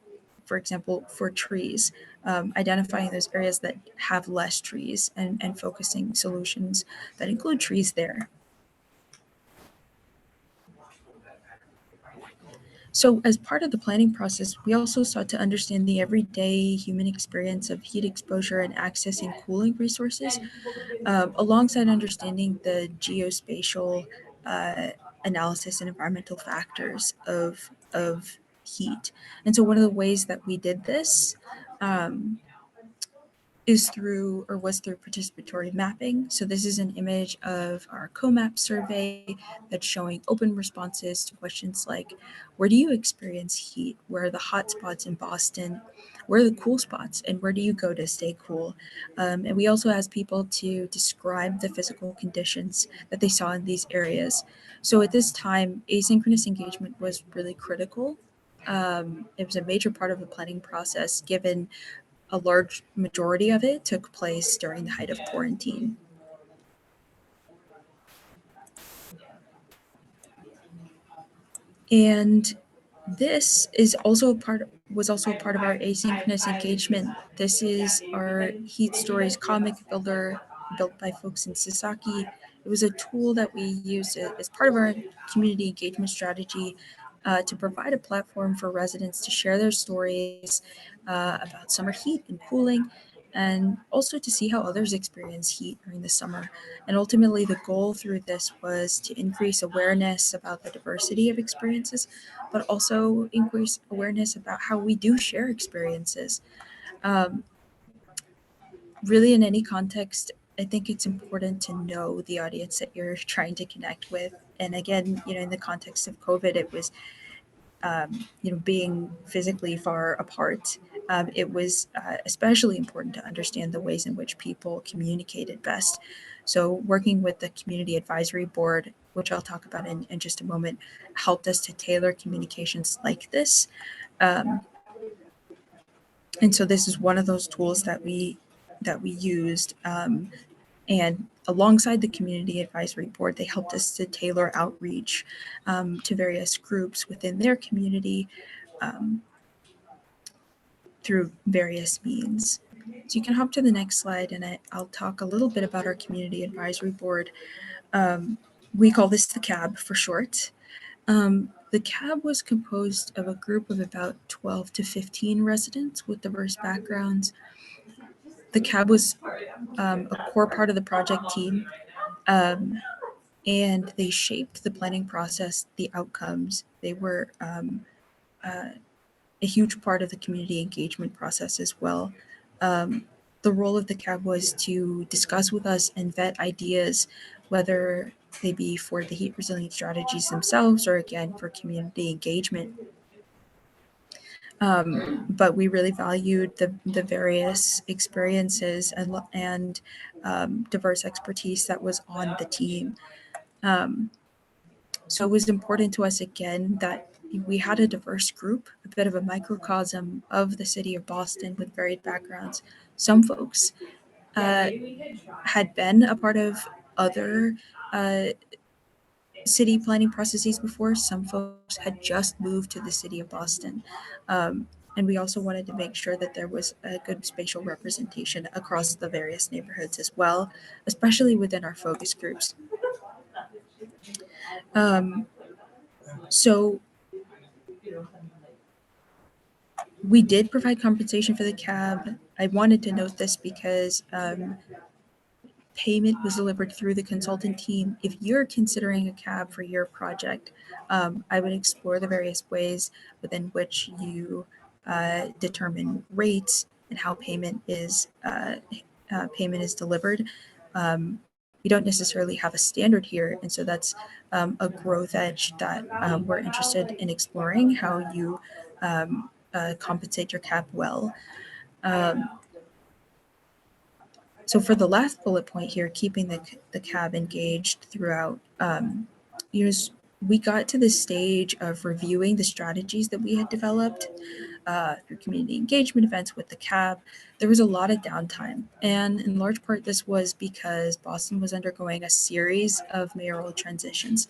for example, for trees, identifying those areas that have less trees and focusing solutions that include trees there. So as part of the planning process, we also sought to understand the everyday human experience of heat exposure and accessing cooling resources, alongside understanding the geospatial analysis and environmental factors of heat. And so one of the ways that we did this was through participatory mapping. So this is an image of our COMAP survey that's showing open responses to questions like, where do you experience heat? Where are the hot spots in Boston? Where are the cool spots? And where do you go to stay cool? And we also asked people to describe the physical conditions that they saw in these areas. So at this time, asynchronous engagement was really critical. It was a major part of the planning process, given a large majority of it took place during the height of quarantine. And this was also a part of our asynchronous engagement. This is our Heat Stories comic builder built by folks in Sasaki. It was a tool that we used as part of our community engagement strategy to provide a platform for residents to share their stories about summer heat and cooling, and also to see how others experience heat during the summer. And ultimately, the goal through this was to increase awareness about the diversity of experiences, but also increase awareness about how we do share experiences. Really, in any context, I think it's important to know the audience that you're trying to connect with. And again, in the context of COVID, it was being physically far apart. It was especially important to understand the ways in which people communicated best. So working with the Community Advisory Board, which I'll talk about in just a moment, helped us to tailor communications like this. And so this is one of those tools that we used. And alongside the Community Advisory Board, they helped us to tailor outreach to various groups within their community through various means. So you can hop to the next slide, and I'll talk a little bit about our Community Advisory Board. We call this the CAB for short. The CAB was composed of a group of about 12 to 15 residents with diverse backgrounds. The CAB was a core part of the project team, and they shaped the planning process, the outcomes. They were a huge part of the community engagement process as well. The role of the CAB was to discuss with us and vet ideas, whether they be for the heat resilient strategies themselves or again for community engagement. But we really valued the various experiences and diverse expertise that was on the team. So it was important to us again that we had a diverse group, a bit of a microcosm of the city of Boston with varied backgrounds. Some folks had been a part of other city planning processes before. Some folks had just moved to the city of Boston. And we also wanted to make sure that there was a good spatial representation across the various neighborhoods as well, especially within our focus groups. So we did provide compensation for the cab. I wanted to note this because payment was delivered through the consultant team. If you're considering a cab for your project, I would explore the various ways within which you determine rates and how payment is delivered. We don't necessarily have a standard here, and so that's a growth edge that we're interested in exploring, how you compensate your cab well. So for the last bullet point here, keeping the cab engaged throughout, we got to the stage of reviewing the strategies that we had developed through community engagement events with the cab. There was a lot of downtime, and in large part this was because Boston was undergoing a series of mayoral transitions.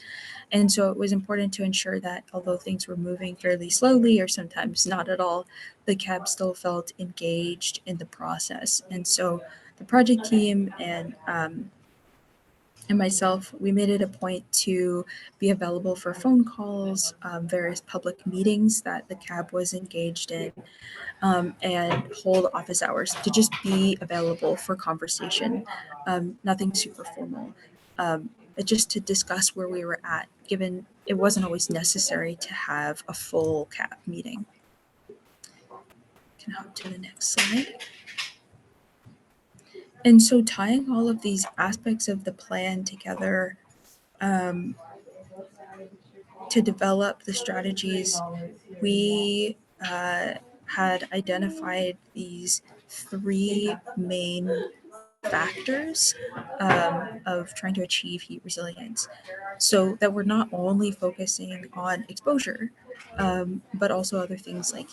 And so it was important to ensure that although things were moving fairly slowly or sometimes not at all, the cab still felt engaged in the process. And so the project team and myself, we made it a point to be available for phone calls, various public meetings that the cab was engaged in, and hold office hours to just be available for conversation. Nothing super formal, but just to discuss where we were at, given it wasn't always necessary to have a full cab meeting. Can hop to the next slide. And so tying all of these aspects of the plan together to develop the strategies, we had identified these three main factors of trying to achieve heat resilience. So that we're not only focusing on exposure, but also other things like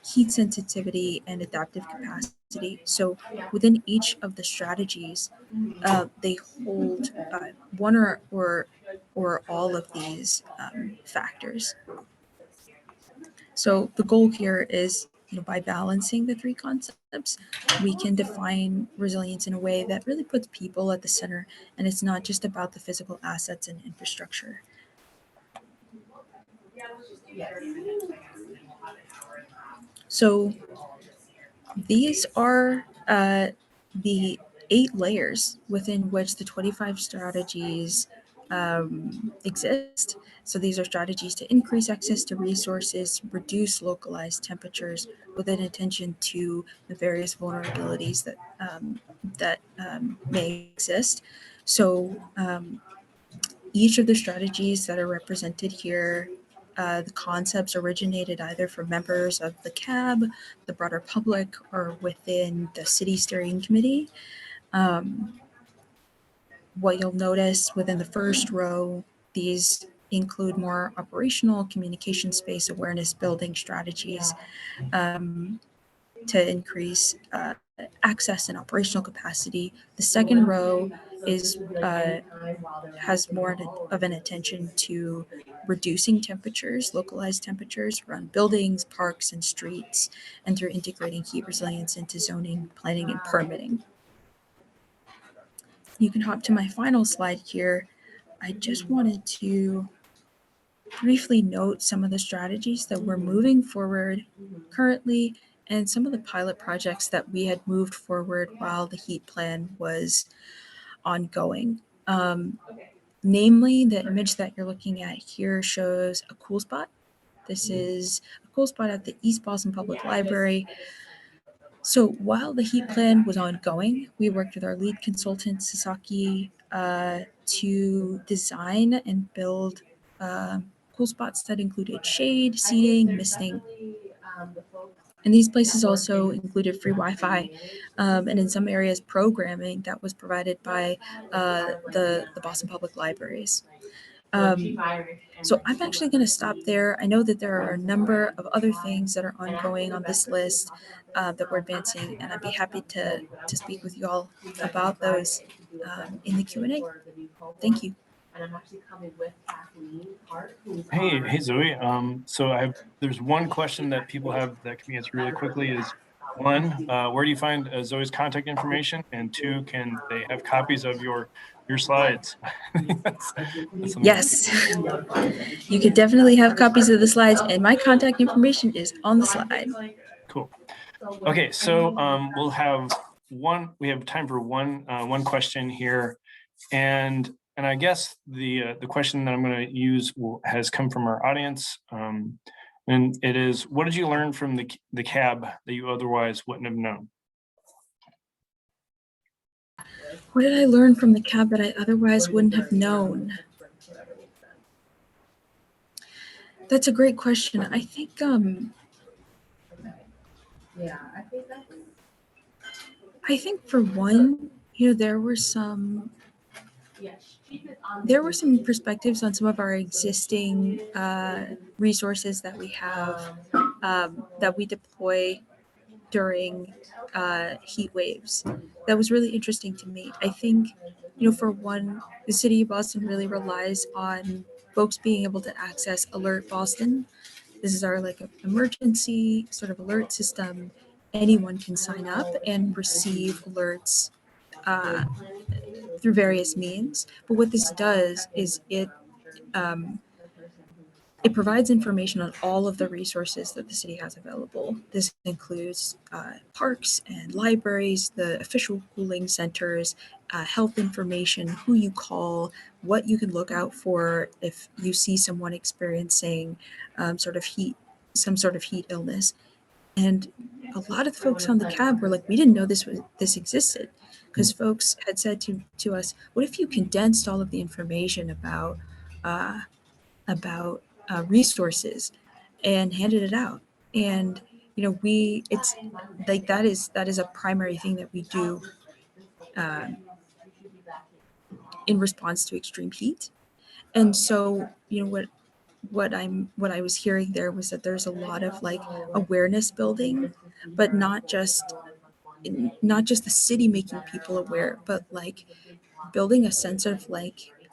heat sensitivity and adaptive capacity. So within each of the strategies, they hold one or all of these factors. So the goal here is, by balancing the three concepts, we can define resilience in a way that really puts people at the center, and it's not just about the physical assets and infrastructure. So these are the 8 layers within which the 25 strategies exist. So these are strategies to increase access to resources, reduce localized temperatures with an attention to the various vulnerabilities that may exist. So each of the strategies that are represented here, the concepts originated either from members of the CAB, the broader public, or within the city steering committee. What you'll notice within the first row, these include more operational communication space awareness building strategies to increase access and operational capacity. The second row is has more of an attention to reducing temperatures, localized temperatures around buildings, parks, and streets, and through integrating heat resilience into zoning, planning, and permitting. You can hop to my final slide here. I just wanted to briefly note some of the strategies that we're moving forward currently and some of the pilot projects that we had moved forward while the heat plan was ongoing. Namely, the image that you're looking at here shows a cool spot. This is a cool spot at the East Boston Public Library. So while the heat plan was ongoing, we worked with our lead consultant, Sasaki, to design and build cool spots that included shade, seating, misting, And these places also included free Wi-Fi, and in some areas programming that was provided by the Boston Public Libraries. So I'm actually going to stop there. I know that there are a number of other things that are ongoing on this list that we're advancing, and I'd be happy to speak with you all about those in the Q&A. Thank you. Hey Zoe. So there's one question that people have that can be answered really quickly is one, where do you find Zoe's contact information? And two, can they have copies of your slides? That's something Yes, you could definitely have copies of the slides, and my contact information is on the slide. Cool. Okay, so we have time for one question here, and I guess the question that I'm going to use has come from our audience, and it is, what did you learn from the cab that you otherwise wouldn't have known? What did I learn from the cab that I otherwise wouldn't have known? That's a great question. I think for one, there were some perspectives on some of our existing resources that we have that we deploy during heat waves. That was really interesting to me. I think, for one, the city of Boston really relies on folks being able to access Alert Boston. This is our emergency sort of alert system. Anyone can sign up and receive alerts through various means. But what this does is it provides information on all of the resources that the city has available. This includes parks and libraries, the official cooling centers, health information, who you call, what you can look out for if you see someone experiencing some sort of heat illness. And a lot of the folks on the cab were like, we didn't know this existed, because folks had said to us, what if you condensed all of the information about resources and handed it out? And it's like that is a primary thing that we do in response to extreme heat. And so what I was hearing there was that there's a lot of awareness building, but not just the city making people aware, but building a sense of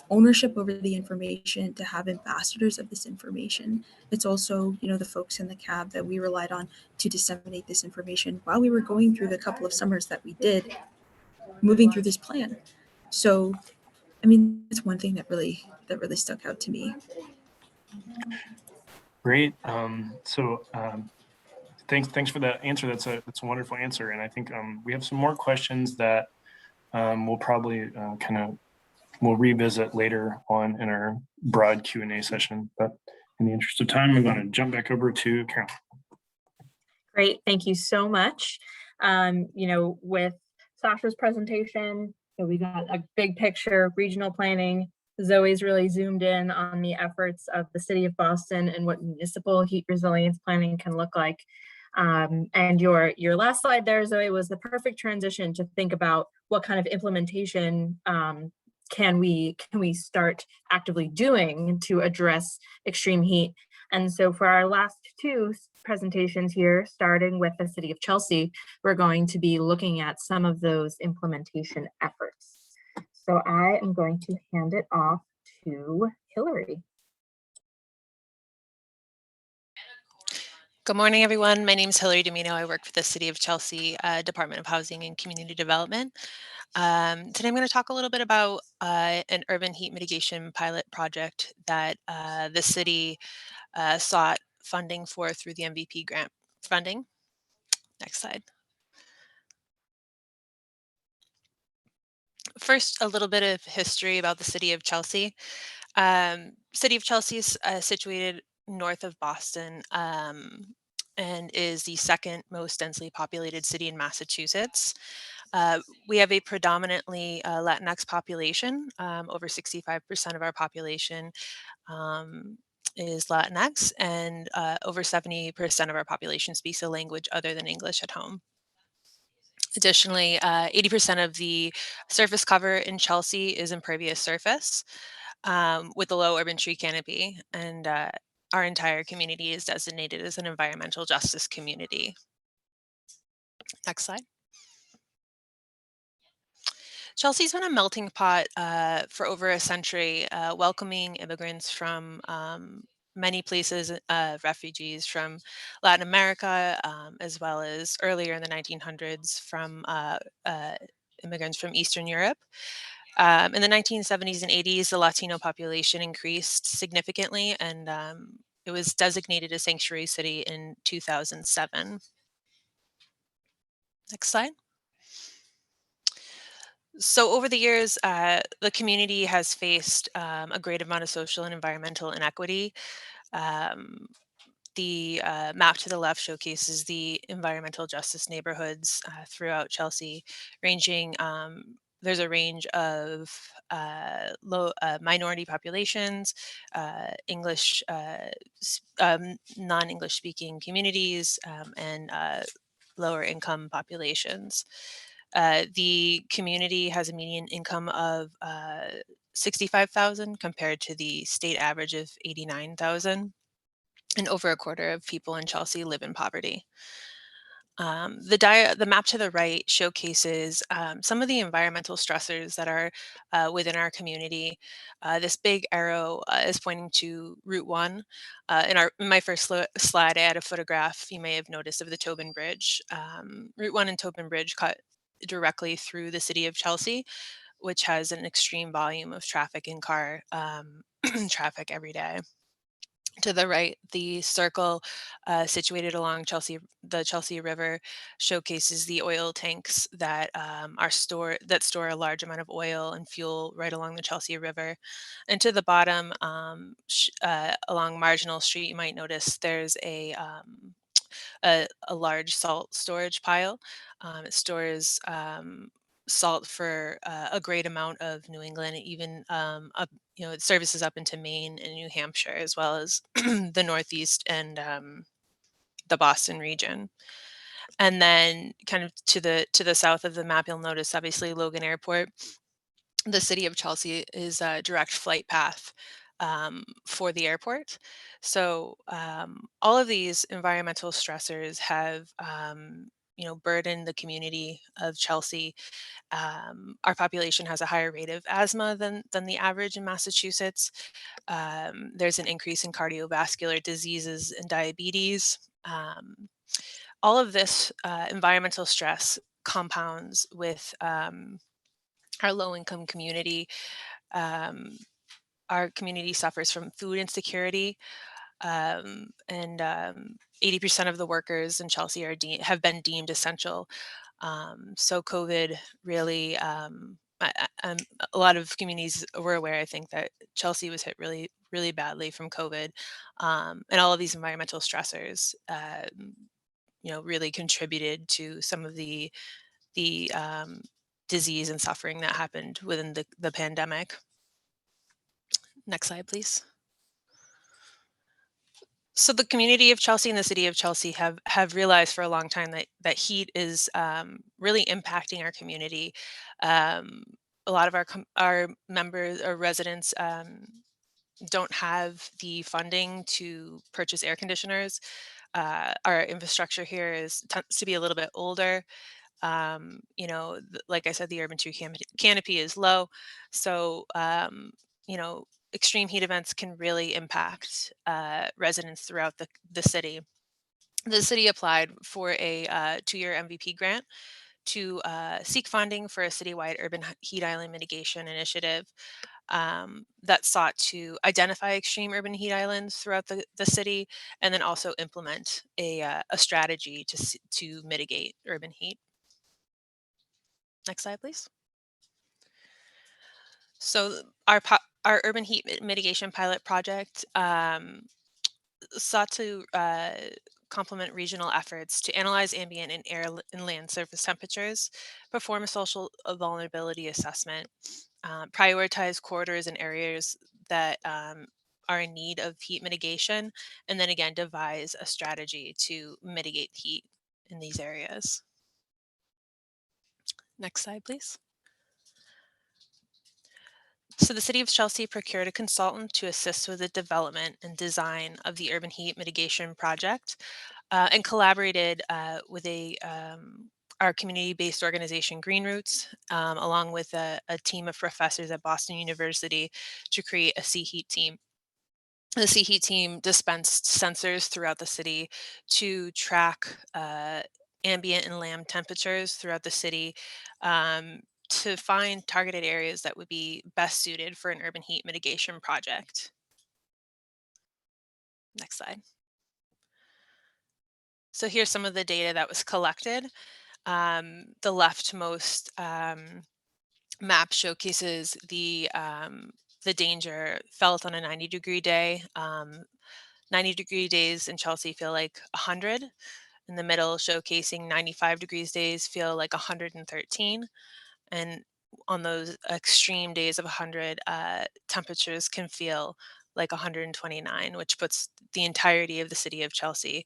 ownership over the information, to have ambassadors of this information. It's also, the folks in the cab that we relied on to disseminate this information while we were going through the couple of summers that we did moving through this plan. So, I mean, that's one thing that really stuck out to me. Great. Thanks for that answer. That's a wonderful answer. And I think we have some more questions that we'll probably we'll revisit later on in our broad Q&A session. But in the interest of time, I'm going to jump back over to Carol. Great, thank you so much. With Sasha's presentation, we got a big picture, regional planning. Zoe's really zoomed in on the efforts of the city of Boston and what municipal heat resilience planning can look like. And your last slide there, Zoe, was the perfect transition to think about what kind of implementation can we start actively doing to address extreme heat. And so for our last two presentations here, starting with the City of Chelsea, we're going to be looking at some of those implementation efforts. So I am going to hand it off to Hillary. Good morning, everyone. My name is Hillary Domino. I work for the City of Chelsea Department of Housing and Community Development. Today I'm going to talk a little bit about an urban heat mitigation pilot project that the city sought funding for through the MVP grant funding. Next slide. First, a little bit of history about the City of Chelsea. City of Chelsea is situated north of Boston and is the second most densely populated city in Massachusetts. We have a predominantly Latinx population. Over 65% of our population is Latinx, and over 70% of our population speaks a language other than English at home. Additionally, 80% of the surface cover in Chelsea is impervious surface with a low urban tree canopy, and our entire community is designated as an environmental justice community. Next slide. Chelsea's been a melting pot for over a century, welcoming immigrants from many places, refugees from Latin America, as well as earlier in the 1900s from immigrants from Eastern Europe. In the 1970s and 80s, the Latino population increased significantly, and it was designated a sanctuary city in 2007. Next slide. So over the years, the community has faced a great amount of social and environmental inequity. Um, the map to the left showcases the environmental justice neighborhoods throughout Chelsea, ranging. There's a range of low minority populations, English, non-English speaking communities, and lower income populations. The community has a median income of 65,000 compared to the state average of 89,000, and over a quarter of people in Chelsea live in poverty. The map to the right showcases some of the environmental stressors that are within our community. This big arrow is pointing to Route 1. In my first slide, I had a photograph you may have noticed of the Tobin Bridge. Route 1 and Tobin Bridge cut directly through the city of Chelsea, which has an extreme volume of traffic and car traffic every day. To the right, the circle situated along the Chelsea River, showcases the oil tanks that store a large amount of oil and fuel right along the Chelsea River. And to the bottom, along Marginal Street, you might notice there's a large salt storage pile. It stores salt for a great amount of New England, even up, it services up into Maine and New Hampshire, as well as the Northeast and the Boston region. And then, kind of to the south of the map, you'll notice obviously Logan Airport. The city of Chelsea is a direct flight path for the airport. So all of these environmental stressors have burdened the community of Chelsea. Our population has a higher rate of asthma than the average in Massachusetts. There's an increase in cardiovascular diseases and diabetes. All of this environmental stress compounds with our low income community. Um, our community suffers from food insecurity, and 80% of the workers in Chelsea have been deemed essential. So COVID really, a lot of communities were aware, I think, that Chelsea was hit really, really badly from COVID, and all of these environmental stressors, really contributed to some of the disease and suffering that happened within the pandemic. Next slide, please. So the community of Chelsea and the city of Chelsea have realized for a long time that heat is really impacting our community. Um, a lot of our members or residents don't have the funding to purchase air conditioners. Our infrastructure here tends to be a little bit older. Like I said, the urban tree canopy is low, so extreme heat events can really impact residents throughout the city. The city applied for a 2-year MVP grant to seek funding for a citywide urban heat island mitigation initiative that sought to identify extreme urban heat islands throughout the city, and then also implement a strategy to mitigate urban heat. Next slide, please. So our urban heat mitigation pilot project sought to complement regional efforts to analyze ambient and air and land surface temperatures, perform a social vulnerability assessment, prioritize corridors and areas that are in need of heat mitigation, and then again, devise a strategy to mitigate heat in these areas. Next slide, please. So the City of Chelsea procured a consultant to assist with the development and design of the urban heat mitigation project, and collaborated with our community-based organization, Green Roots, along with a team of professors at Boston University to create a sea heat team. The sea heat team dispensed sensors throughout the city to track ambient and land temperatures throughout the city, um, to find targeted areas that would be best suited for an urban heat mitigation project. Next slide. So here's some of the data that was collected. The leftmost map showcases the danger felt on a 90-degree day. 90-degree days in Chelsea feel like 100. In the middle, showcasing 95 degrees days feel like 113. And on those extreme days of 100, temperatures can feel like 129, which puts the entirety of the city of Chelsea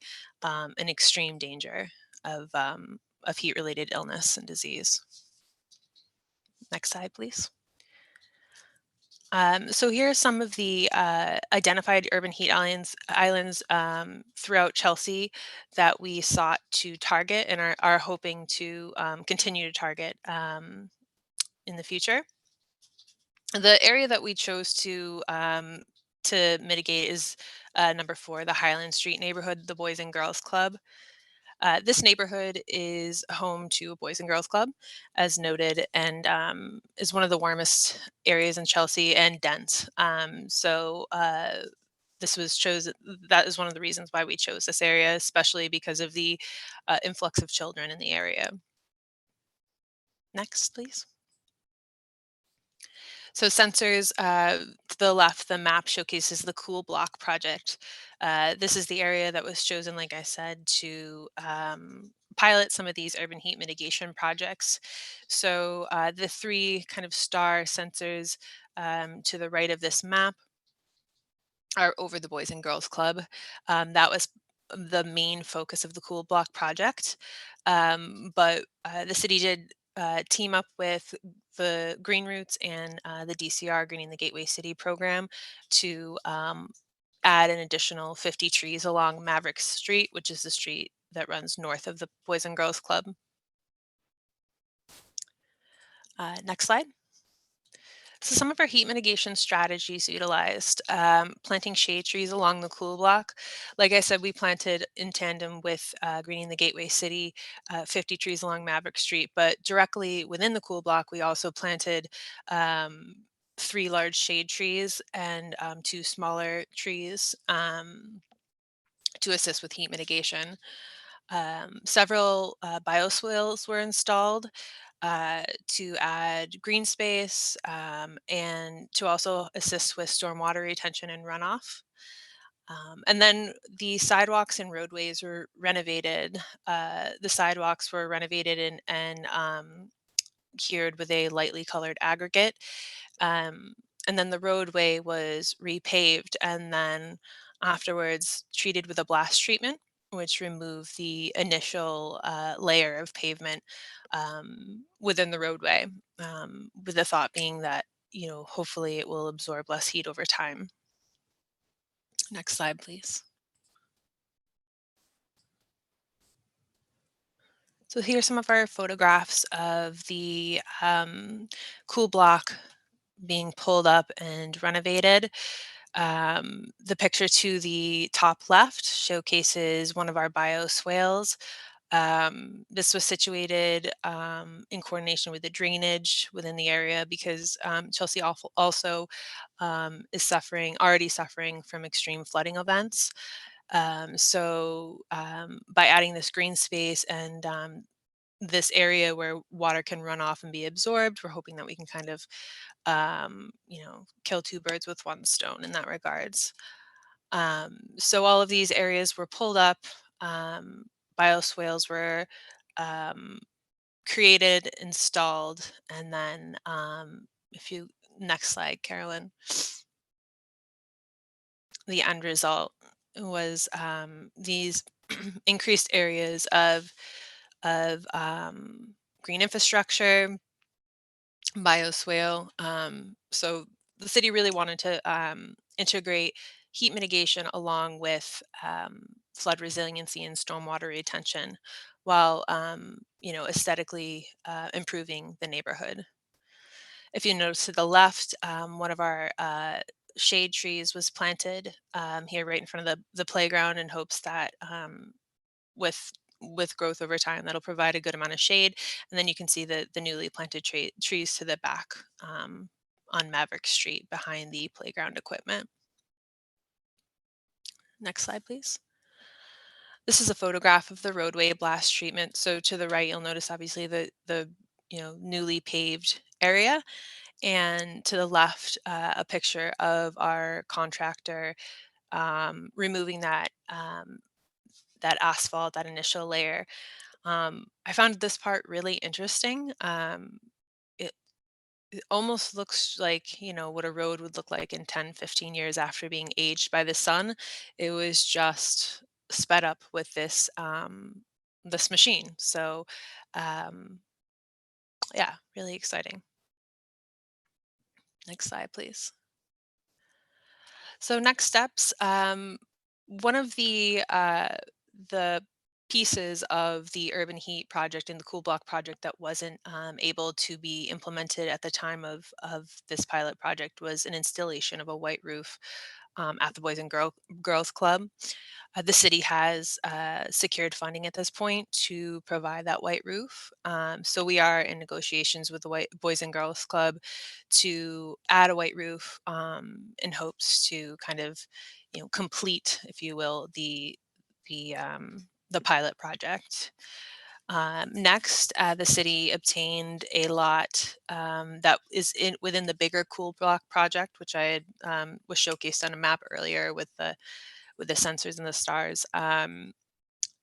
in extreme danger of heat-related illness and disease. Next slide, please. So here are some of the identified urban heat islands throughout Chelsea that we sought to target and are hoping to continue to target in the future. The area that we chose to mitigate is number 4, the Highland Street neighborhood, the Boys and Girls Club. This neighborhood is home to a Boys and Girls Club, as noted, and is one of the warmest areas in Chelsea and dense. This was chosen. That is one of the reasons why we chose this area, especially because of the influx of children in the area. Next, please. So sensors, to the left, the map showcases the Cool Block project. This is the area that was chosen, like I said, to pilot some of these urban heat mitigation projects. So the 3 kind of star sensors to the right of this map are over the Boys and Girls Club. That was the main focus of the Cool Block project. But the city did team up with the Green Roots and the DCR, Greening the Gateway City program, to add an additional 50 trees along Maverick Street, which is the street that runs north of the Boys and Girls Club. Next slide. So some of our heat mitigation strategies utilized planting shade trees along the Cool Block. Like I said, we planted in tandem with Greening the Gateway City 50 trees along Maverick Street, but directly within the Cool Block, we also planted 3 large shade trees and 2 smaller trees to assist with heat mitigation. Several bioswales were installed to add green space and to also assist with stormwater retention and runoff. And then the sidewalks and roadways were renovated. The sidewalks were renovated and cured with a lightly colored aggregate. And then the roadway was repaved and then afterwards treated with a blast treatment, which removed the initial layer of pavement within the roadway, with the thought being that, hopefully it will absorb less heat over time. Next slide, please. So here's some of our photographs of the Cool Block being pulled up and renovated. The picture to the top left showcases one of our bioswales. This was situated in coordination with the drainage within the area because Chelsea also is already suffering from extreme flooding events. By adding this green space and this area where water can run off and be absorbed, we're hoping that we can kind of, kill 2 birds with 1 stone in that regards. So all of these areas were pulled up. Bioswales were um, created, installed, and then if you next slide, Carolyn. the end result was these increased areas of green infrastructure, bioswale. So the city really wanted to integrate heat mitigation along with flood resiliency and stormwater retention, while aesthetically improving the neighborhood. If you notice to the left, one of our shade trees was planted here right in front of the playground in hopes that with growth over time, that'll provide a good amount of shade. And then you can see the newly planted trees to the back on Maverick Street behind the playground equipment. Next slide, please. This is a photograph of the roadway blast treatment. So to the right, you'll notice obviously the newly paved area, and to the left, a picture of our contractor removing that asphalt, that initial layer. I found this part really interesting. It, it almost looks like, what a road would look like in 10, 15 years after being aged by the sun. It was just sped up with this machine. So, um, yeah, really exciting. Next slide, please. So next steps, one of the pieces of the urban heat project and the cool block project that wasn't able to be implemented at the time of this pilot project was an installation of a white roof at the Girls Club. The city has secured funding at this point to provide that white roof. So we are in negotiations with the Boys and Girls Club to add a white roof in hopes to kind of, complete, if you will, the pilot project. Next, the city obtained a lot that is within the bigger Cool Block project, which I had was showcased on a map earlier with the sensors and the stars.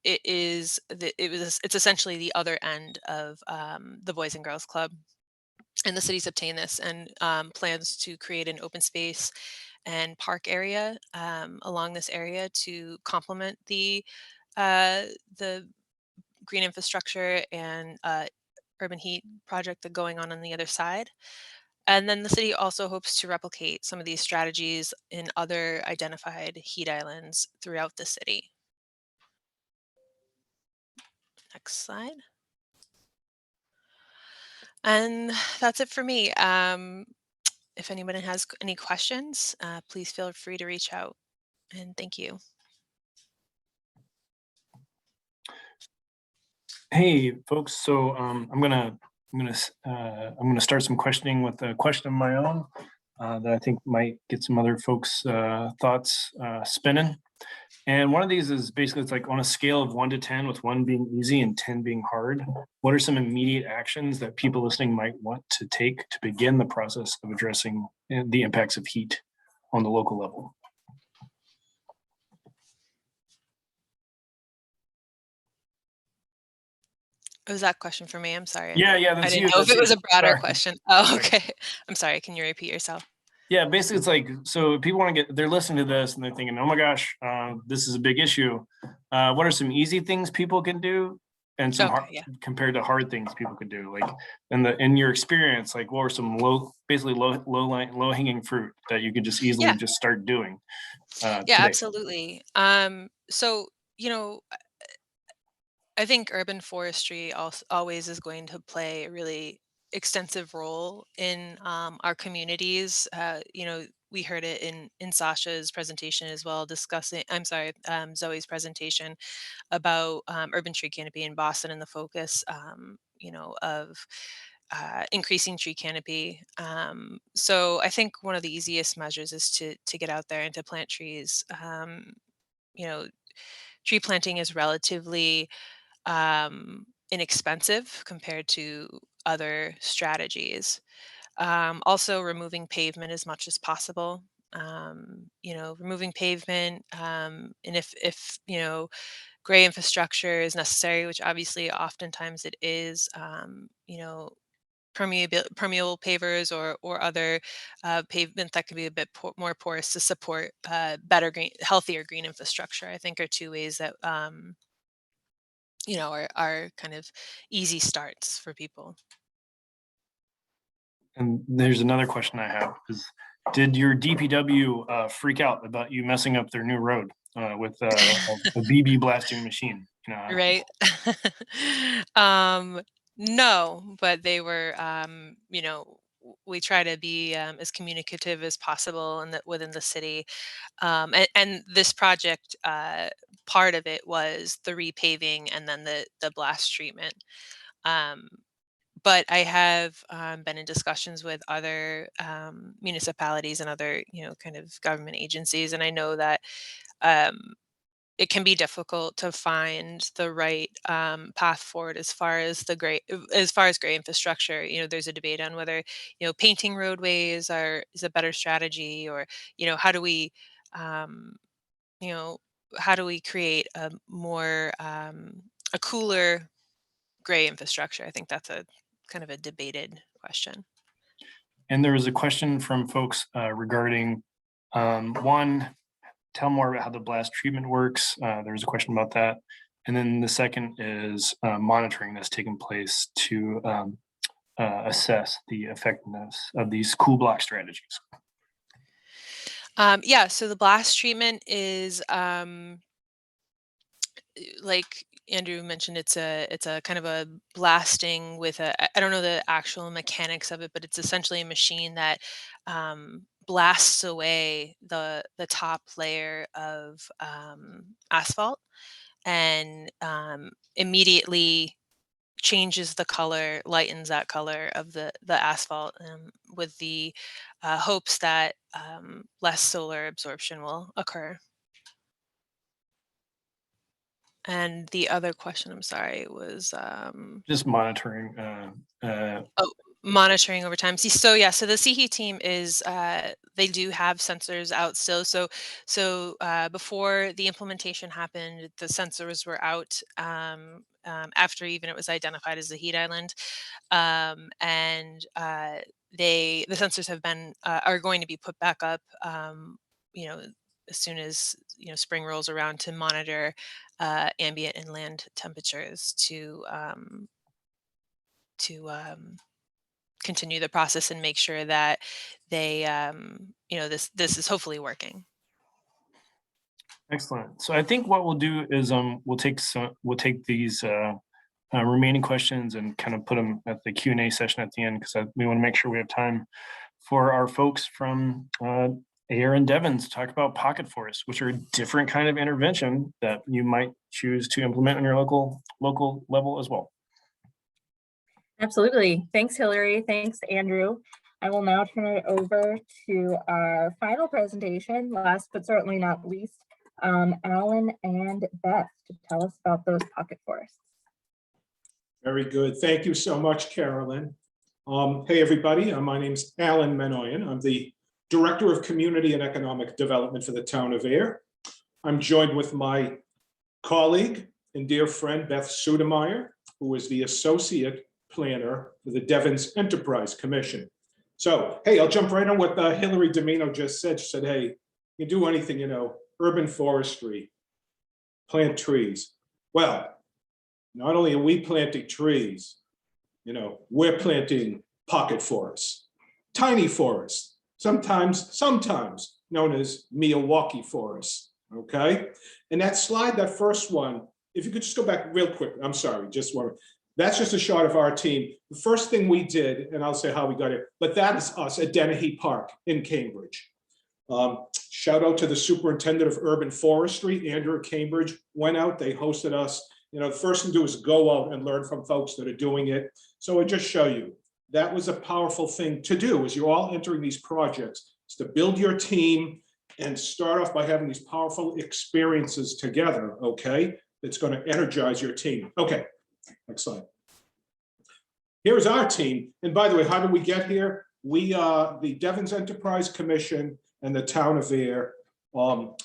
It's essentially the other end of the Boys and Girls Club, and the city's obtained this and plans to create an open space and park area along this area to complement uh, the green infrastructure and urban heat project that going on the other side. And then the city also hopes to replicate some of these strategies in other identified heat islands throughout the city. Next slide. And that's it for me. If anybody has any questions, please feel free to reach out. And thank you. Hey, folks. So I'm gonna start some questioning with a question of my own that I think might get some other folks' thoughts spinning. And one of these is basically it's like on a scale of 1 to 10, with 1 being easy and 10 being hard. What are some immediate actions that people listening might want to take to begin the process of addressing the impacts of heat on the local level? Was that question for me? I'm sorry. Yeah, I that's didn't you. know if That's it was you. a broader Sorry. question. Oh, Sorry. okay. I'm sorry. Can you repeat yourself? Yeah, basically, it's like, so people want to they're listening to this and they're thinking, oh my gosh, this is a big issue. What are some easy things people can do, and some hard, Okay, yeah. compared to hard things people could do? Like in your experience, like what were some low hanging fruit that you could just easily Yeah. just start doing Yeah, today? absolutely. So, I think urban forestry always is going to play a really extensive role in our communities. We heard it in Sasha's presentation as well, discussing. I'm sorry, Zoe's presentation about urban tree canopy in Boston and the focus, of increasing tree canopy. So I think one of the easiest measures is to get out there and to plant trees. You know, Tree planting is relatively inexpensive compared to other strategies. Also, removing pavement as much as possible. Removing pavement, and if gray infrastructure is necessary, which obviously oftentimes it is. permeable pavers or other pavement that can be a bit more porous to support better healthier green infrastructure, I think are two ways that are kind of easy starts for people. And there's another question I have is, did your DPW freak out about you messing up their new road with a BB blasting machine? Right. No, but they were, we try to be as communicative as possible within the city. And this project, part of it was the repaving and then the blast treatment. But I have been in discussions with other municipalities and other, kind of government agencies, and I know that um, it can be difficult to find the right path forward as far as gray infrastructure. There's a debate on whether painting roadways is a better strategy, or how do we um, you know how do we create a cooler gray infrastructure. I think that's a kind of a debated question. And there was a question from folks regarding one, tell more about how the blast treatment works. There was a question about that. And then the second is monitoring that's taking place to assess the effectiveness of these cool block strategies. So the blast treatment is like Andrew mentioned, it's a kind of a blasting with I don't know the actual mechanics of it, but it's essentially a machine that blasts away the top layer of asphalt and immediately changes the color, lightens that color of the asphalt, with the hopes that less solar absorption will occur. And the other question, I'm sorry, was Just monitoring. monitoring over time. So the CHE team is they do have sensors out still. So before the implementation happened, the sensors were out after even it was identified as a heat island, and the sensors have been are going to be put back up. As soon as spring rolls around, to monitor ambient and land temperatures to continue the process and make sure that they this is hopefully working. Excellent. So I think what we'll do is we'll take these remaining questions and kind of put them at the Q&A session at the end, because we want to make sure we have time for our folks from Ayer and Devens to talk about pocket forests, which are a different kind of intervention that you might choose to implement on your local level as well. Absolutely. Thanks, Hillary. Thanks, Andrew. I will now turn it over to our final presentation, last but certainly not least, Alan and Beth, to tell us about those pocket forests. Very good. Thank you so much, Carolyn. Hey, everybody. My name's Alan Menoyan. I'm the Director of Community and Economic Development for the town of Ayer. I'm joined with my colleague and dear friend, Beth Sudemeyer, who is the Associate Planner for the Devens Enterprise Commission. So, hey, I'll jump right on what Hillary Domino just said. She said, hey, you do anything, urban forestry, plant trees. Well, not only are we planting trees, we're planting pocket forests, tiny forests, sometimes known as Milwaukee forests, okay? And that slide, that first one, if you could just go back real quick, I'm sorry, just one. That's just a shot of our team. The first thing we did, and I'll say how we got it, but that is us at Dennehy Park in Cambridge. Shout out to the Superintendent of Urban Forestry, Andrew at Cambridge, went out, they hosted us. The first thing to do is go out and learn from folks that are doing it. So I just show you, that was a powerful thing to do as you're all entering these projects, is to build your team and start off by having these powerful experiences together, okay? That's going to energize your team. Okay, next slide. Here's our team. And by the way, how did we get here? We, the Devens Enterprise Commission and the town of Ayer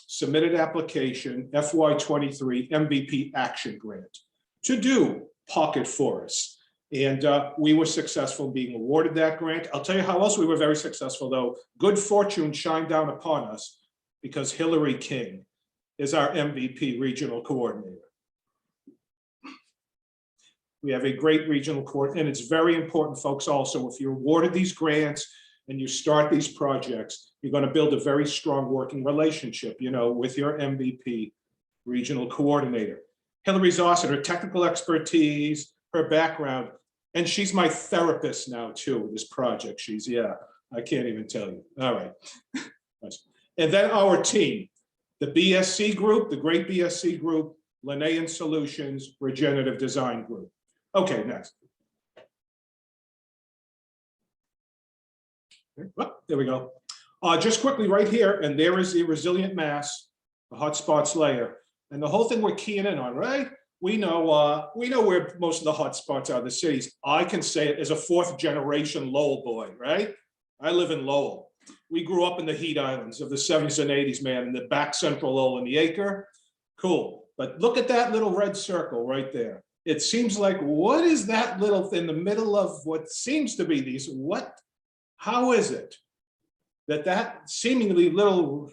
submitted application FY23 MVP action grant to do pocket forests. And we were successful in being awarded that grant. I'll tell you how else we were very successful, though. Good fortune shined down upon us because Hillary King is our MVP regional coordinator. We have a great regional court, and it's very important, folks, also, if you're awarded these grants and you start these projects, you're going to build a very strong working relationship, you know, with your MVP regional coordinator. Hillary's awesome, her technical expertise, her background, and she's my therapist now too with this project. She's, yeah, I can't even tell you. All right. And then our team, the BSC group, the great BSC group, Linnaean Solutions, Regenerative Design Group. Okay, next. Oh, there we go. Just quickly right here, and there is the resilient mass, the hotspots layer, and the whole thing we're keying in on, right? We know where most of the hotspots are, the cities. I can say it as a fourth generation Lowell boy, right? I live in Lowell. We grew up in the Heat Islands of the 70s and 80s, man, in the back central Lowell in the acre. Cool. But look at that little red circle right there. It seems like, what is that little in the middle of what seems to be these, how is it that seemingly little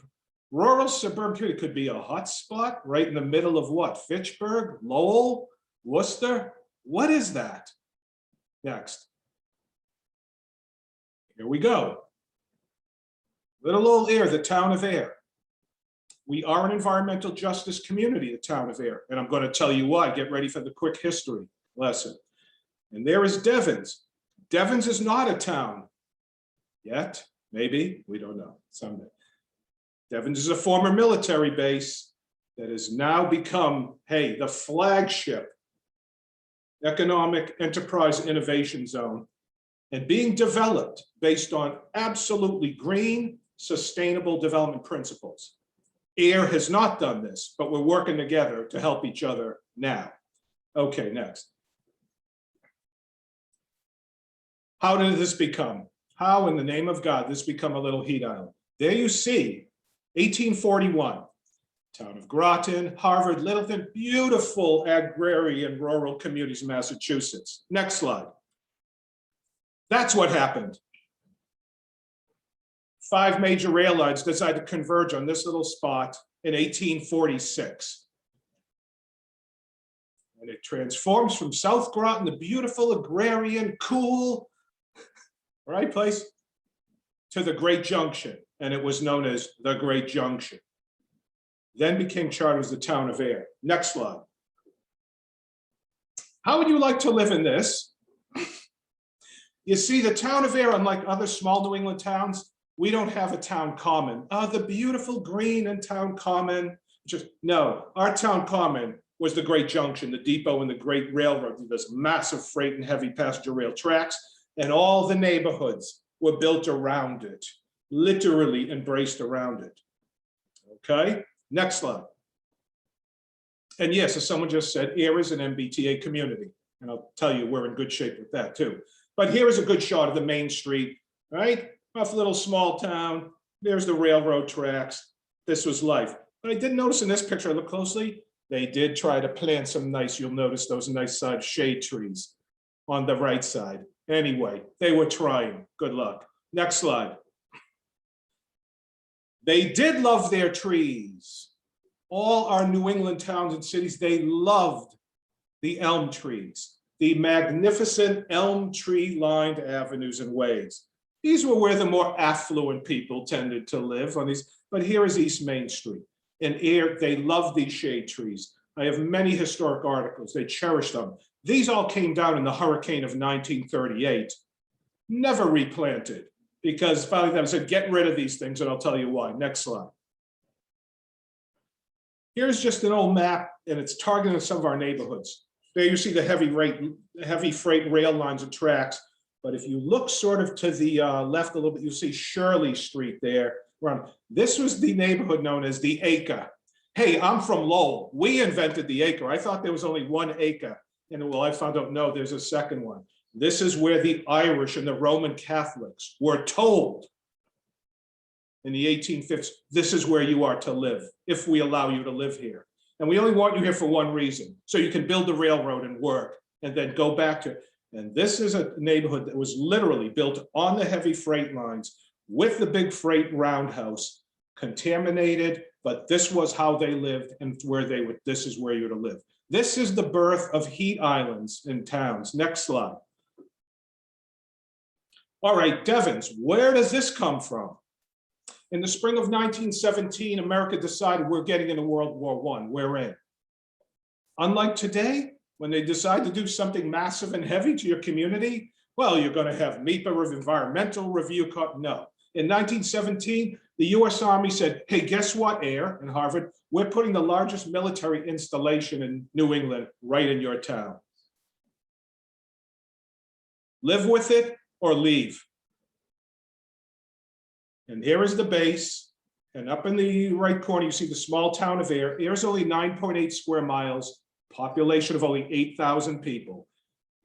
rural suburban community could be a hotspot right in the middle of what? Fitchburg, Lowell, Worcester? What is that? Next. Here we go. Little old Air, the town of Air. We are an environmental justice community, the town of Air, and I'm going to tell you why. Get ready for the quick history lesson. And there is Devens. Devens is not a town yet, maybe, we don't know, someday. Devens is a former military base that has now become, hey, the flagship economic enterprise innovation zone and being developed based on absolutely green, sustainable development principles. Air has not done this, but we're working together to help each other now. Okay, next. How did this become? How in the name of God this become a little heat island? There you see, 1841, town of Groton, Harvard, Littleton, beautiful agrarian rural communities in Massachusetts. Next slide. That's what happened. 5 major rail lines decided to converge on this little spot in 1846. And it transforms from South Groton, the beautiful agrarian, cool, right place, to the Great Junction. And it was known as the Great Junction. Then became chartered as the town of Air. Next slide. How would you like to live in this? You see, the town of Air, unlike other small New England towns, we don't have a town common. The beautiful green and town common. No, our town common was the Great Junction, the depot and the great railroad. There's massive freight and heavy passenger rail tracks, and all the neighborhoods were built around it, literally embraced around it. Okay, next slide. And yes, as someone just said, Air is an MBTA community. And I'll tell you, we're in good shape with that too. But here is a good shot of the main street, right? Off a little small town. There's the railroad tracks. This was life. But I did notice in this picture, I look closely, they did try to plant some nice, you'll notice those nice side shade trees on the right side. Anyway, they were trying. Good luck. Next slide. They did love their trees. All our New England towns and cities, they loved the elm trees, the magnificent elm tree lined avenues and ways. These were where the more affluent people tended to live on these, but here is East Main Street. And Air, they love these shade trees. I have many historic articles, they cherished them. These all came down in the hurricane of 1938, never replanted, because finally they said, get rid of these things, and I'll tell you why. Next slide. Here's just an old map, and it's targeting some of our neighborhoods. There you see the heavy freight rail lines and tracks. But if you look sort of to the left a little bit, you see Shirley Street there. This was the neighborhood known as the Acre. Hey, I'm from Lowell. We invented the Acre. I thought there was only one acre. And well, I found out, no, there's a second one. This is where the Irish and the Roman Catholics were told in the 1850s, this is where you are to live, if we allow you to live here. And we only want you here for one reason, so you can build the railroad and work, and then go back to it. And this is a neighborhood that was literally built on the heavy freight lines with the big freight roundhouse, contaminated, but this was how they lived and where they would, this is where you would live. This is the birth of heat islands in towns. Next slide. All right, Devens, where does this come from? In the spring of 1917, America decided we're getting into World War I. We're in. Unlike today, when they decide to do something massive and heavy to your community, well, you're going to have MEPA environmental review. No. In 1917, the US Army said, hey, guess what, Air and Harvard? We're putting the largest military installation in New England right in your town. Live with it or leave. And here is the base. And up in the right corner, you see the small town of Air. Air is only 9.8 square miles, population of only 8,000 people.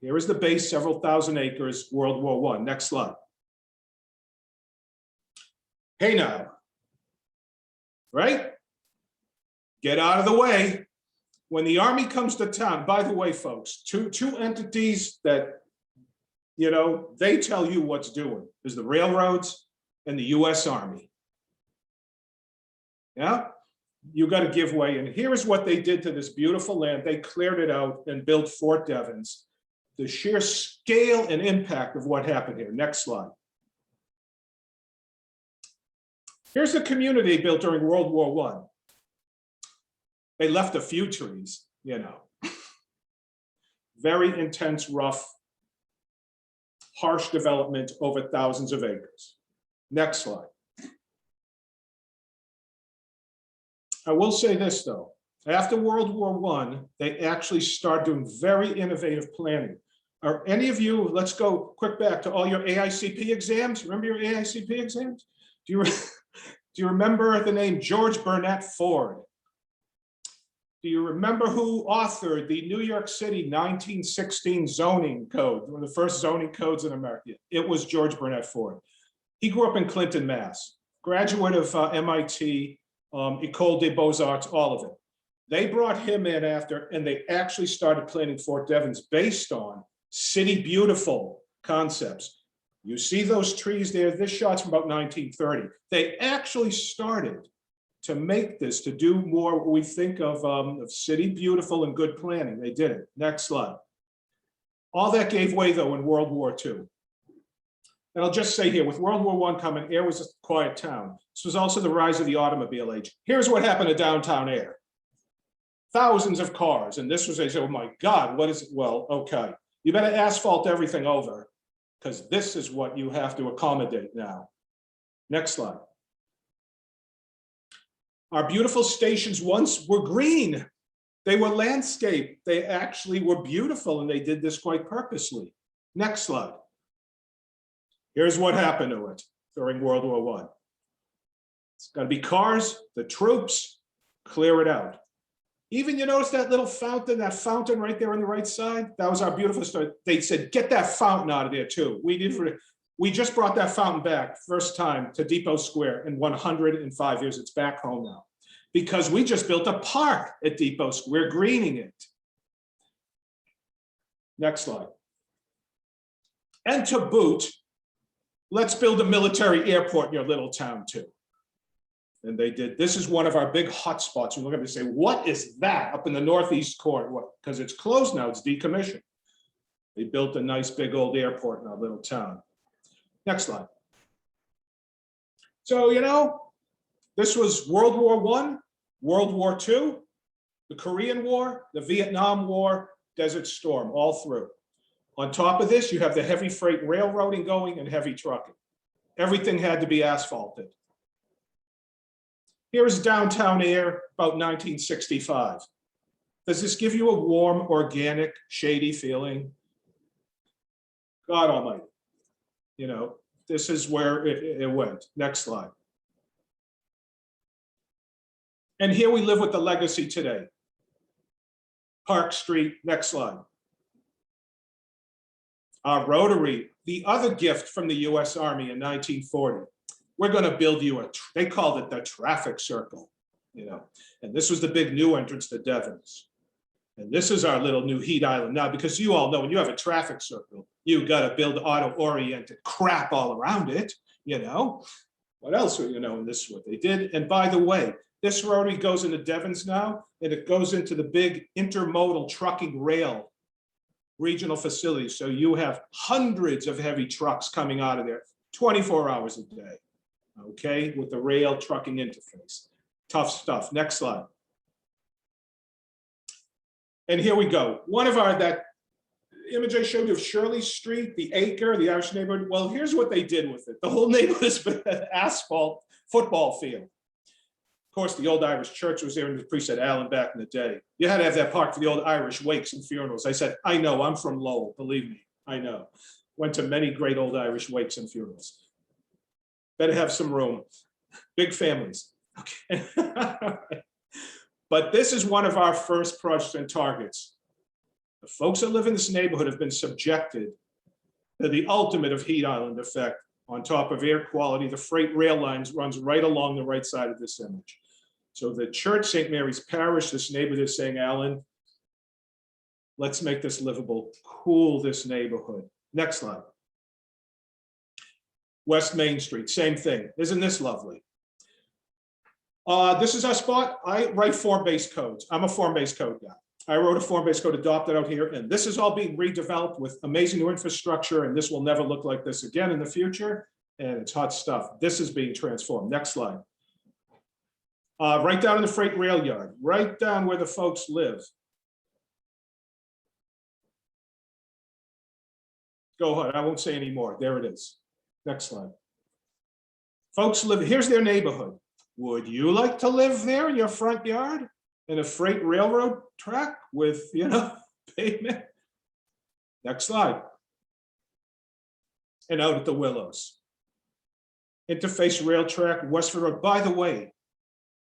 Here is the base, several thousand acres, World War I. Next slide. Hey now, right? Get out of the way. When the Army comes to town, by the way, folks, two entities that, you know, they tell you what's doing is the railroads and the US Army. Yeah, you got to give way. And here is what they did to this beautiful land. They cleared it out and built Fort Devens. The sheer scale and impact of what happened here. Next slide. Here's the community built during World War I. They left a few trees, you know. Very intense, rough, harsh development over thousands of acres. Next slide. I will say this though, after World War I, they actually started doing very innovative planning. Are any of you, let's go quick back to all your AICP exams. Remember your AICP exams? Do you remember the name George Burnett Ford? Do you remember who authored the New York City 1916 zoning code, one of the first zoning codes in America? It was George Burnett Ford. He grew up in Clinton, Mass. Graduate of MIT, École des Beaux-Arts, all of it. They brought him in after, and they actually started planning Fort Devens based on city beautiful concepts. You see those trees there, this shot's from about 1930. They actually started to make this, to do more what we think of city beautiful and good planning. They did it. Next slide. All that gave way though in World War II. And I'll just say here, with World War I coming, Air was a quiet town. This was also the rise of the automobile age. Here's what happened to downtown Air. Thousands of cars, and this was, they said, oh my God, what is it? Well, okay. You better asphalt everything over, because this is what you have to accommodate now. Next slide. Our beautiful stations once were green. They were landscaped. They actually were beautiful, and they did this quite purposely. Next slide. Here's what happened to it during World War I. It's got to be cars, the troops, clear it out. Even you notice that little fountain, that fountain right there on the right side? That was our beautiful story. They said, get that fountain out of there too. We just brought that fountain back, first time, to Depot Square in 105 years. It's back home now. Because we just built a park at Depot Square, we're greening it. Next slide. And to boot, let's build a military airport in your little town too. And they did. This is one of our big hotspots. We look at it and say, what is that up in the northeast corner? What? Because it's closed now, it's decommissioned. They built a nice big old airport in our little town. Next slide. So, you know, this was World War I, World War II, the Korean War, the Vietnam War, Desert Storm, all through. On top of this, you have the heavy freight railroading going and heavy trucking. Everything had to be asphalted. Here's downtown Air, about 1965. Does this give you a warm, organic, shady feeling? God almighty. You know, this is where it went. Next slide. And here we live with the legacy today. Park Street, next slide. Our Rotary, the other gift from the US Army in 1940. We're going to build you they called it the traffic circle, you know, and this was the big new entrance to Devens. And this is our little new heat island now, because you all know when you have a traffic circle, you got to build auto-oriented crap all around it, you know? What else, you know, and this is what they did. And by the way, this rotary goes into Devens now, and it goes into the big intermodal trucking rail regional facilities. So you have hundreds of heavy trucks coming out of there 24 hours a day, okay, with the rail trucking interface. Tough stuff. Next slide. And here we go. One of that image I showed you of Shirley Street, the acre, the Irish neighborhood. Well, here's what they did with it. The whole neighborhood has been an asphalt football field. Of course, the old Irish church was there in the priest at Allen back in the day. You had to have that park for the old Irish wakes and funerals. I said, I know, I'm from Lowell, believe me, I know. Went to many great old Irish wakes and funerals. Better have some room. Big families. Okay. But this is one of our first projects and targets. The folks that live in this neighborhood have been subjected to the ultimate of heat island effect on top of air quality. The freight rail lines runs right along the right side of this image. So the church, St. Mary's Parish, this neighborhood is saying, Alan, let's make this livable, cool this neighborhood. Next slide. West Main Street, same thing. Isn't this lovely? This is our spot. I write form-based codes. I'm a form-based code guy. I wrote a form-based code adopted out here, and this is all being redeveloped with amazing new infrastructure, and this will never look like this again in the future, and it's hot stuff. This is being transformed. Next slide. Right down in the freight rail yard, right down where the folks live. Go ahead, I won't say any more. There it is. Next slide. Folks live, here's their neighborhood. Would you like to live there in your front yard in a freight railroad track with, you know, pavement? Next slide. And out at the Willows. Interface rail track, Westford Road. By the way,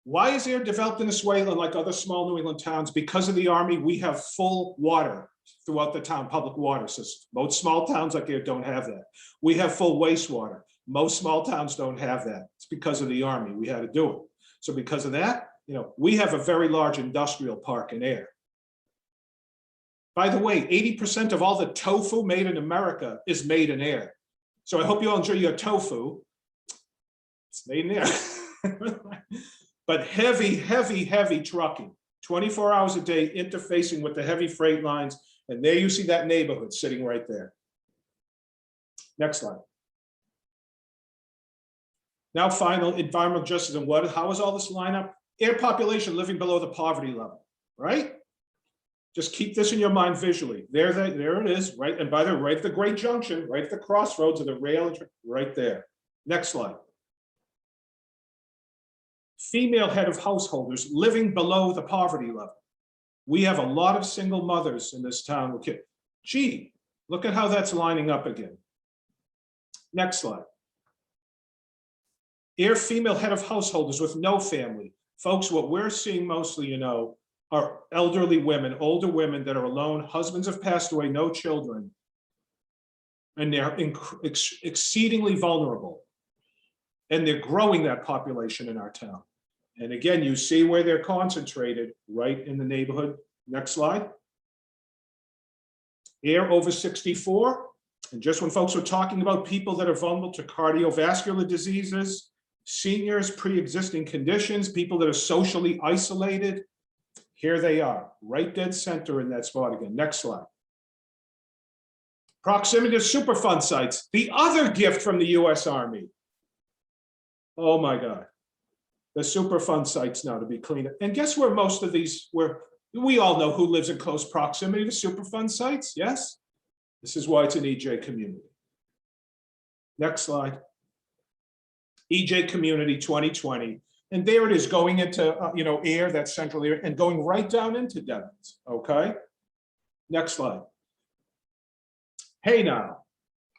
why is air developed in this way like other small New England towns? Because of the Army, we have full water throughout the town, public water system. Most small towns like here don't have that. We have full wastewater. Most small towns don't have that. It's because of the Army. We had to do it. So because of that, you know, we have a very large industrial park in air. By the way, 80% of all the tofu made in America is made in air. So I hope you all enjoy your tofu. It's made in air. But heavy, heavy, heavy trucking, 24 hours a day, interfacing with the heavy freight lines. And there you see that neighborhood sitting right there. Next slide. Now, final environmental justice and what? How is all this line up? Air population living below the poverty level, right? Just keep this in your mind visually. There it is, right? And by the way, right at the Great Junction, right at the crossroads of the rail, right there. Next slide. Female head of householders living below the poverty level. We have a lot of single mothers in this town with kids. Gee, look at how that's lining up again. Next slide. Air female head of householders with no family. Folks, what we're seeing mostly, you know, are elderly women, older women that are alone. Husbands have passed away, no children. And they're exceedingly vulnerable. And they're growing that population in our town. And again, you see where they're concentrated, right in the neighborhood. Next slide. Air over 64. And just when folks were talking about people that are vulnerable to cardiovascular diseases, seniors, pre-existing conditions, people that are socially isolated, here they are, right dead center in that spot again. Next slide. Proximity to Superfund sites, the other gift from the US Army. Oh my God. The Superfund sites now to be cleaned up. And guess where most of these were? We all know who lives in close proximity to Superfund sites, yes? This is why it's an EJ community. Next slide. EJ Community 2020. And there it is going into, you know, air, that central air, and going right down into Devens, okay? Next slide. Hey now,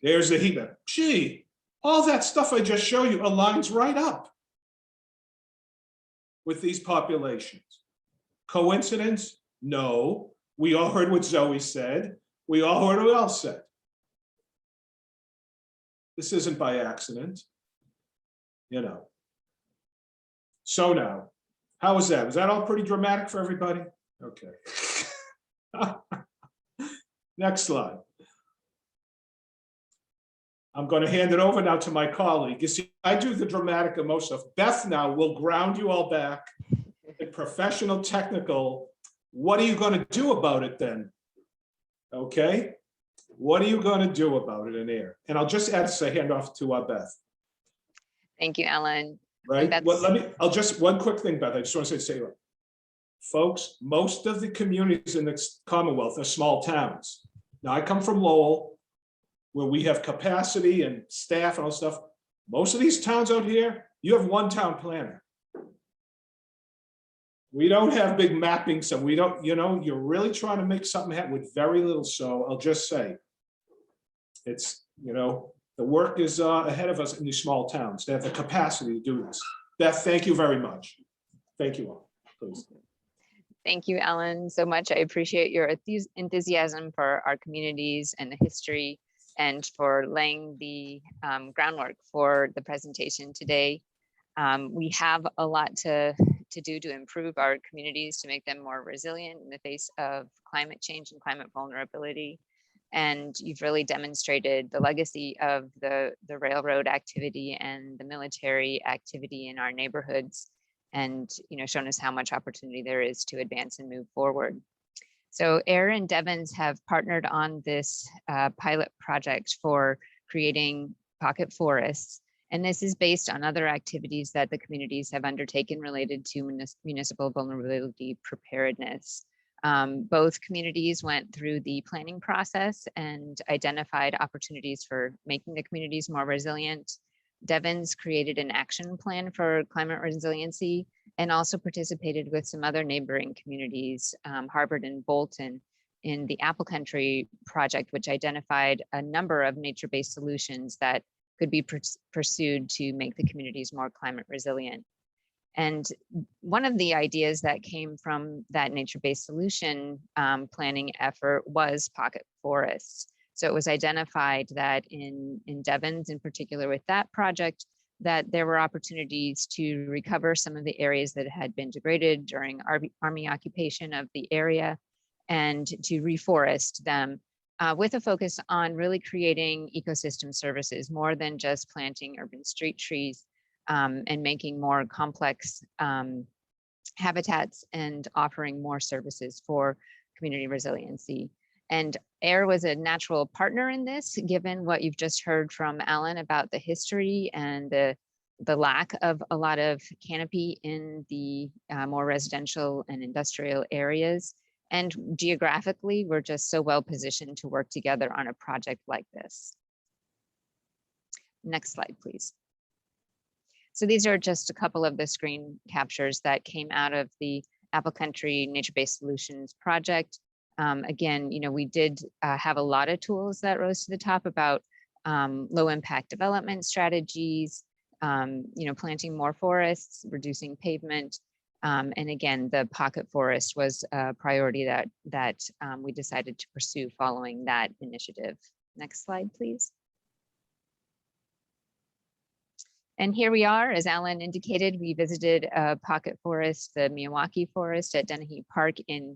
there's the heat map. Gee, all that stuff I just showed you aligns right up with these populations. Coincidence? No. We all heard what Zoe said. We all heard what else said. This isn't by accident, you know. So now, how was that? Was that all pretty dramatic for everybody? Okay. Next slide. I'm going to hand it over now to my colleague. You see, I do the dramatic emotion. Beth now will ground you all back in professional, technical. What are you going to do about it then? Okay. What are you going to do about it in air? And I'll just add to hand off to Beth. Thank you, Alan. Right. Well, I'll just one quick thing, Beth. I just want to say, folks, most of the communities in the Commonwealth are small towns. Now, I come from Lowell, where we have capacity and staff and all stuff. Most of these towns out here, you have one town planner. We don't have big mapping, so we don't, you're really trying to make something happen with very little. So I'll just say, it's, the work is ahead of us in these small towns. They have the capacity to do this. Beth, thank you very much. Thank you all, please. Thank you, Alan, so much. I appreciate your enthusiasm for our communities and the history, and for laying the groundwork for the presentation today. We have a lot to do to improve our communities, to make them more resilient in the face of climate change and climate vulnerability. And you've really demonstrated the legacy of the railroad activity and the military activity in our neighborhoods, and shown us how much opportunity there is to advance and move forward. So AIR and Devens have partnered on this pilot project for creating pocket forests. And this is based on other activities that the communities have undertaken related to municipal vulnerability preparedness. Both communities went through the planning process and identified opportunities for making the communities more resilient. Devens created an action plan for climate resiliency, and also participated with some other neighboring communities, Harvard and Bolton, in the Apple Country project, which identified a number of nature-based solutions that could be pursued to make the communities more climate resilient. And one of the ideas that came from that nature-based solution planning effort was pocket forests. So it was identified that in Devens, in particular with that project, that there were opportunities to recover some of the areas that had been degraded during Army occupation of the area, and to reforest them with a focus on really creating ecosystem services, more than just planting urban street trees, and making more complex habitats and offering more services for community resiliency. And AIR was a natural partner in this, given what you've just heard from Alan about the history and the lack of a lot of canopy in the more residential and industrial areas. And geographically, we're just so well positioned to work together on a project like this. Next slide, please. So these are just a couple of the screen captures that came out of the Apple Country Nature-Based Solutions project. Again, we did have a lot of tools that rose to the top about low impact development strategies, planting more forests, reducing pavement. And again, the pocket forest was a priority that we decided to pursue following that initiative. Next slide, please. And here we are, as Alan indicated, we visited a pocket forest, the Miyawaki Forest at Dennehy Park in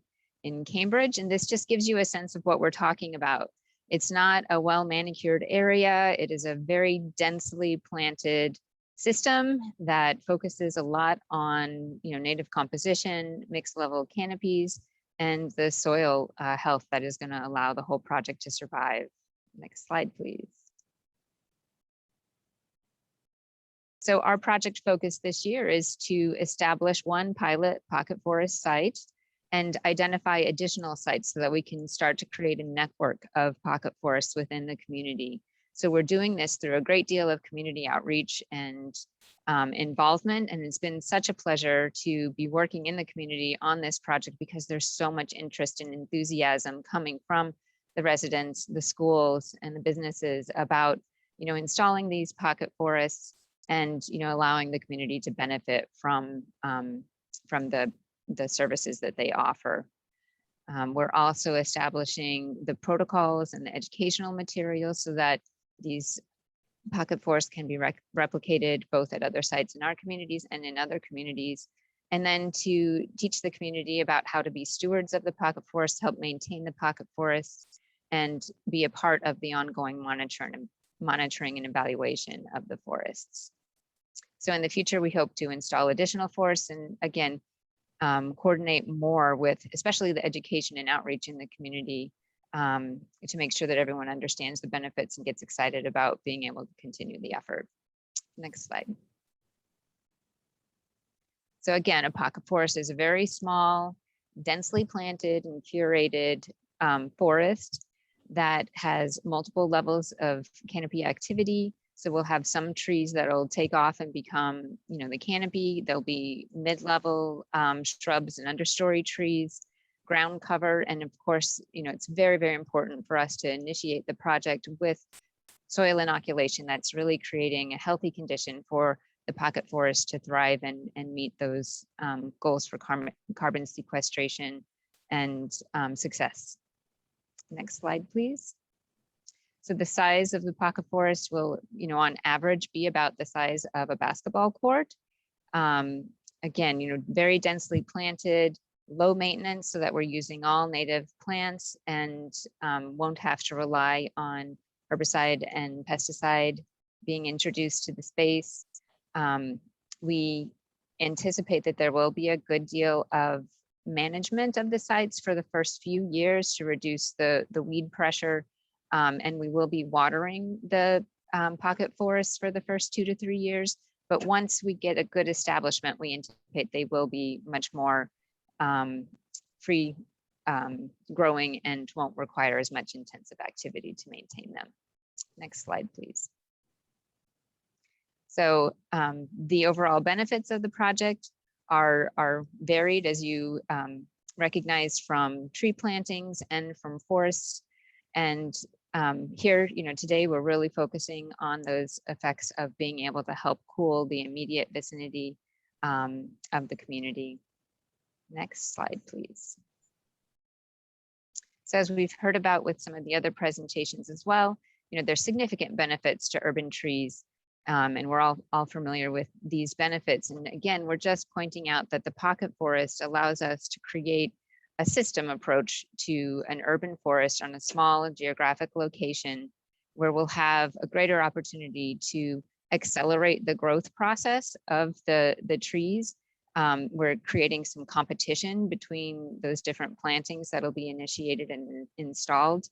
Cambridge. And this just gives you a sense of what we're talking about. It's not a well-manicured area. It is a very densely planted system that focuses a lot on native composition, mixed level canopies, and the soil health that is going to allow the whole project to survive. Next slide, please. So our project focus this year is to establish one pilot pocket forest site and identify additional sites so that we can start to create a network of pocket forests within the community. So we're doing this through a great deal of community outreach and involvement. And it's been such a pleasure to be working in the community on this project, because there's so much interest and enthusiasm coming from the residents, the schools, and the businesses about installing these pocket forests and allowing the community to benefit from the services that they offer. We're also establishing the protocols and the educational materials so that these pocket forests can be replicated both at other sites in our communities and in other communities. and then to teach the community about how to be stewards of the pocket forest, help maintain the pocket forests, and be a part of the ongoing monitoring and evaluation of the forests. So in the future, we hope to install additional forests and again, coordinate more with especially the education and outreach in the community to make sure that everyone understands the benefits and gets excited about being able to continue the effort. Next slide. So again, a pocket forest is a very small, densely planted and curated forest that has multiple levels of canopy activity. So we'll have some trees that'll take off and become, the canopy. There'll be mid-level shrubs and understory trees, ground cover. And of course, it's very, very important for us to initiate the project with soil inoculation that's really creating a healthy condition for the pocket forest to thrive and meet those goals for carbon sequestration and success. Next slide, please. So the size of the pocket forest will, on average be about the size of a basketball court. Again, very densely planted, low maintenance so that we're using all native plants and won't have to rely on herbicide and pesticide being introduced to the space. We anticipate that there will be a good deal of management of the sites for the first few years to reduce the weed pressure. And we will be watering the pocket forests for the first 2 to 3 years. But once we get a good establishment, we anticipate they will be much more free growing and won't require as much intensive activity to maintain them. Next slide, please. So the overall benefits of the project are varied, as you recognize, from tree plantings and from forests. And here, today we're really focusing on those effects of being able to help cool the immediate vicinity of the community. Next slide, please. So as we've heard about with some of the other presentations as well, there's significant benefits to urban trees. And we're all familiar with these benefits. And again, we're just pointing out that the pocket forest allows us to create a system approach to an urban forest on a small geographic location where we'll have a greater opportunity to accelerate the growth process of the trees. We're creating some competition between those different plantings that'll be initiated and installed.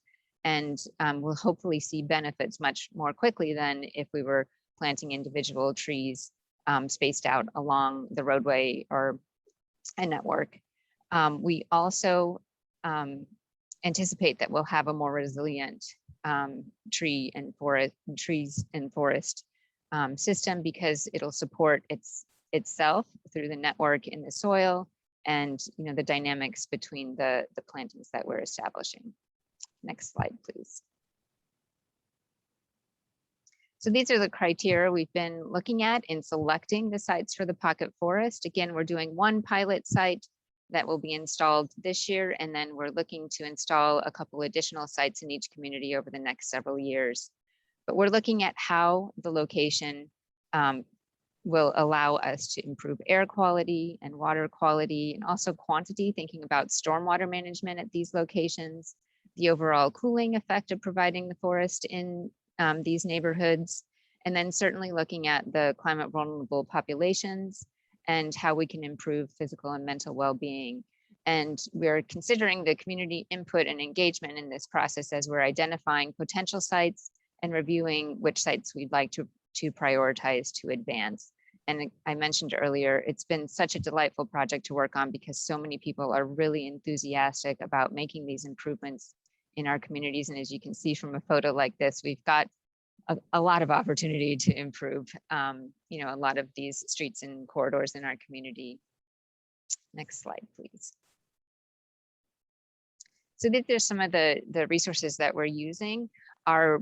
And we'll hopefully see benefits much more quickly than if we were planting individual trees spaced out along the roadway or a network. We also anticipate that we'll have a more resilient trees and forest system because it'll support itself through the network in the soil and the dynamics between the plantings that we're establishing. Next slide, please. So these are the criteria we've been looking at in selecting the sites for the pocket forest. Again, we're doing one pilot site that will be installed this year, and then we're looking to install a couple additional sites in each community over the next several years. But we're looking at how the location will allow us to improve air quality and water quality, and also quantity, thinking about stormwater management at these locations, the overall cooling effect of providing the forest in these neighborhoods, and then certainly looking at the climate vulnerable populations and how we can improve physical and mental well-being. And we're considering the community input and engagement in this process as we're identifying potential sites and reviewing which sites we'd like to prioritize to advance. And I mentioned earlier, it's been such a delightful project to work on because so many people are really enthusiastic about making these improvements in our communities. And as you can see from a photo like this, we've got a lot of opportunity to improve, a lot of these streets and corridors in our community. Next slide, please. So these are some of the resources that we're using. Our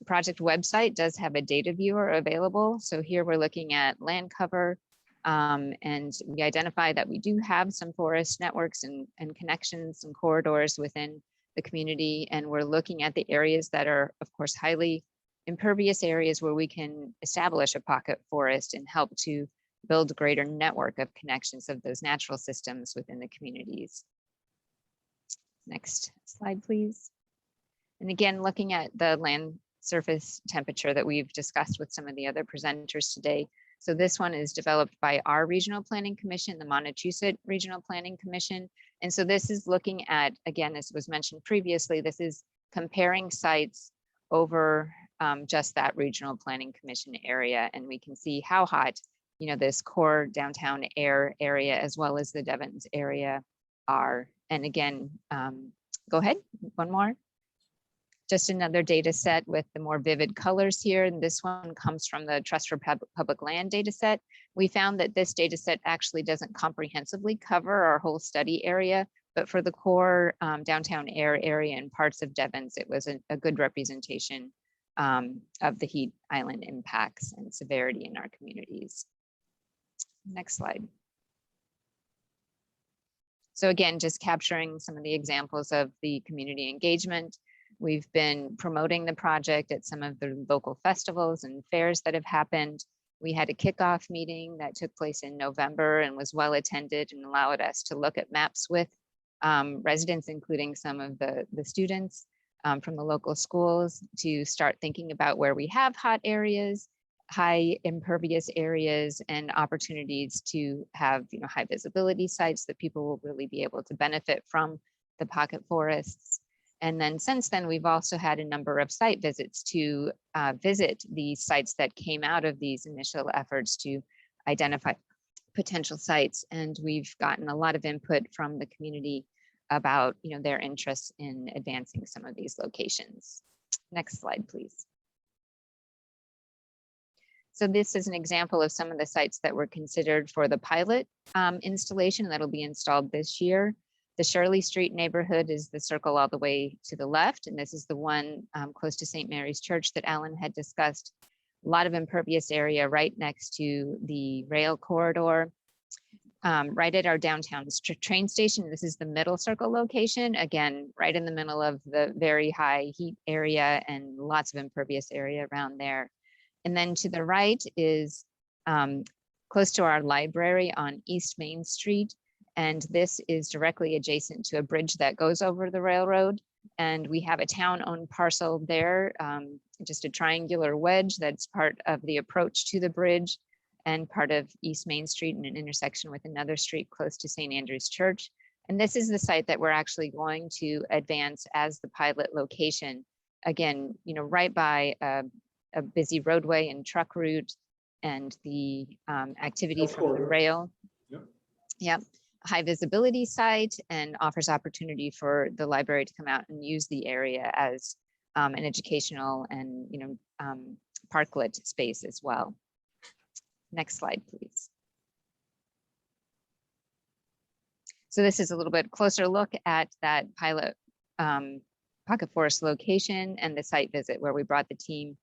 project website does have a data viewer available. So here we're looking at land cover, and we identify that we do have some forest networks and connections and corridors within the community. And we're looking at the areas that are, of course, highly impervious areas where we can establish a pocket forest and help to build a greater network of connections of those natural systems within the communities. Next slide, please. And again, looking at the land surface temperature that we've discussed with some of the other presenters today. So this one is developed by our Regional Planning Commission, the Montechusett Regional Planning Commission. And so this is looking at, again, as was mentioned previously, this is comparing sites over just that Regional Planning Commission area. And we can see how hot, you know, this core downtown area, as well as the Devens area are. And again, go ahead, one more. Just another data set with the more vivid colors here. And this one comes from the Trust for Public Land data set. We found that this data set actually doesn't comprehensively cover our whole study area, but for the core downtown area and parts of Devens, it was a good representation of the heat island impacts and severity in our communities. Next slide. So again, just capturing some of the examples of the community engagement. We've been promoting the project at some of the local festivals and fairs that have happened. We had a kickoff meeting that took place in November and was well attended and allowed us to look at maps with residents, including some of the students from the local schools, to start thinking about where we have hot areas, high impervious areas, and opportunities to have, you know, high visibility sites that people will really be able to benefit from the pocket forests. And then since then, we've also had a number of site visits to visit the sites that came out of these initial efforts to identify potential sites. And we've gotten a lot of input from the community about, you know, their interests in advancing some of these locations. Next slide, please. So this is an example of some of the sites that were considered for the pilot installation that'll be installed this year. The Shirley Street neighborhood is the circle all the way to the left, and this is the one close to St. Mary's Church that Alan had discussed. A lot of impervious area right next to the rail corridor, right at our downtown train station. This is the middle circle location, again, right in the middle of the very high heat area and lots of impervious area around there. And then to the right is close to our library on East Main Street. And this is directly adjacent to a bridge that goes over the railroad. And we have a town-owned parcel there, just a triangular wedge that's part of the approach to the bridge and part of East Main Street and an intersection with another street close to St. Andrew's Church. And this is the site that we're actually going to advance as the pilot location. Again, you know, right by a busy roadway and truck route and the activity from the rail. Yep. High visibility site, and offers opportunity for the library to come out and use the area as an educational and, you know, parklet space as well. Next slide, please. So this is a little bit closer look at that pilot pocket forest location and the site visit where we brought the team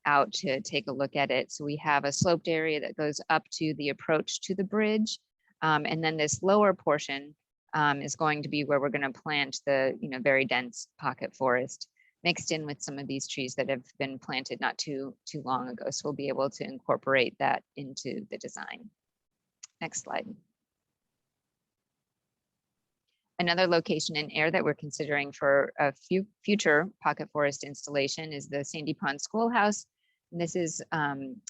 out to take a look at it. So we have a sloped area that goes up to the approach to the bridge. And then this lower portion is going to be where we're going to plant the, you know, very dense pocket forest mixed in with some of these trees that have been planted not too long ago. So we'll be able to incorporate that into the design. Next slide. Another location in air that we're considering for a future pocket forest installation is the Sandy Pond Schoolhouse. And this is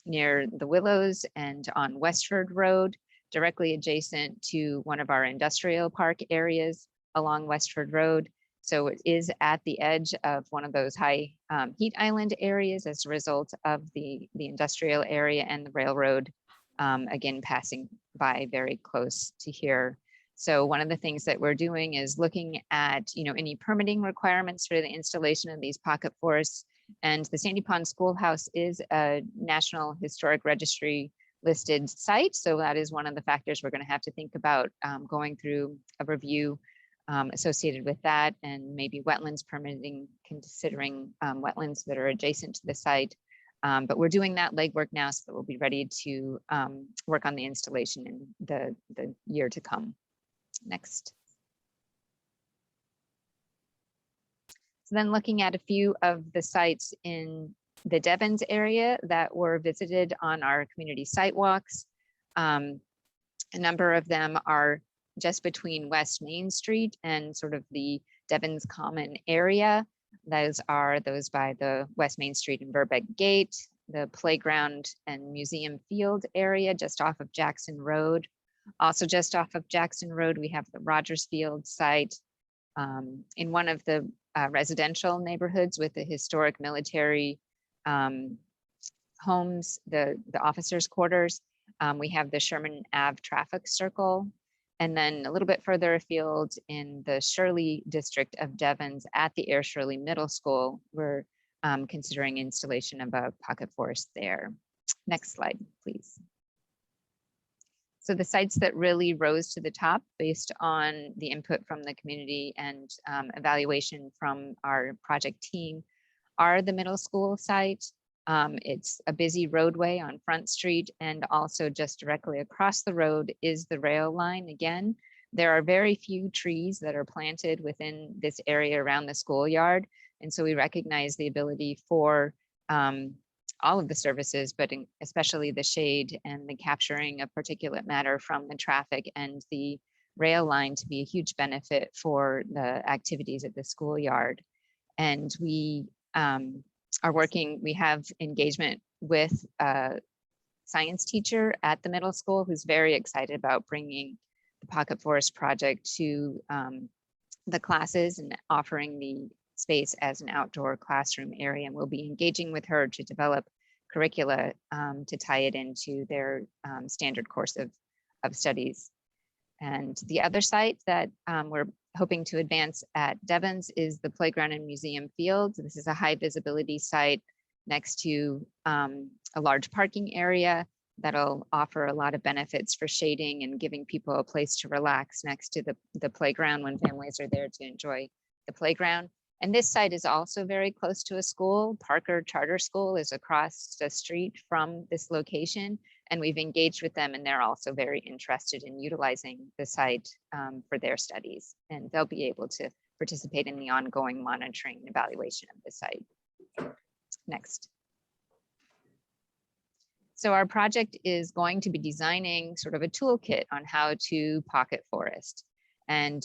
near the Willows and on Westford Road, directly adjacent to one of our industrial park areas along Westford Road. So it is at the edge of one of those high heat island areas as a result of the industrial area and the railroad, again, passing by very close to here. So one of the things that we're doing is looking at, you know, any permitting requirements for the installation of these pocket forests. And the Sandy Pond Schoolhouse is a National Historic Registry listed site. So that is one of the factors we're going to have to think about going through a review associated with that, and maybe wetlands permitting, considering wetlands that are adjacent to the site. But we're doing that legwork now so that we'll be ready to work on the installation in the year to come. Next. So then looking at a few of the sites in the Devens area that were visited on our community site walks. A number of them are just between West Main Street and sort of the Devon's Common area. Those are those by the West Main Street and Burbank Gate, the playground and museum field area just off of Jackson Road. Also just off of Jackson Road, we have the Rogers Field site in one of the residential neighborhoods with the historic military homes, the officers' quarters. We have the Sherman Ave traffic circle. And then a little bit further afield in the Shirley district of Devon's at the Air Shirley Middle School, we're considering installation of a pocket forest there. Next slide, please. So the sites that really rose to the top based on the input from the community and evaluation from our project team are the middle school site. It's a busy roadway on Front Street, and also just directly across the road is the rail line. Again, there are very few trees that are planted within this area around the schoolyard. And so we recognize the ability for all of the services, but especially the shade and the capturing of particulate matter from the traffic and the rail line to be a huge benefit for the activities at the schoolyard. And we are working, we have engagement with a science teacher at the middle school who's very excited about bringing the Pocket Forest project to the classes and offering the space as an outdoor classroom area. And we'll be engaging with her to develop curricula to tie it into their standard course of studies. And the other site that we're hoping to advance at Devon's is the playground and museum field. This is a high visibility site next to a large parking area that'll offer a lot of benefits for shading and giving people a place to relax next to the playground when families are there to enjoy the playground. And this site is also very close to a school. Parker Charter School is across the street from this location, and we've engaged with them, and they're also very interested in utilizing the site for their studies, and they'll be able to participate in the ongoing monitoring and evaluation of the site. Next. So our project is going to be designing sort of a toolkit on how to pocket forest. And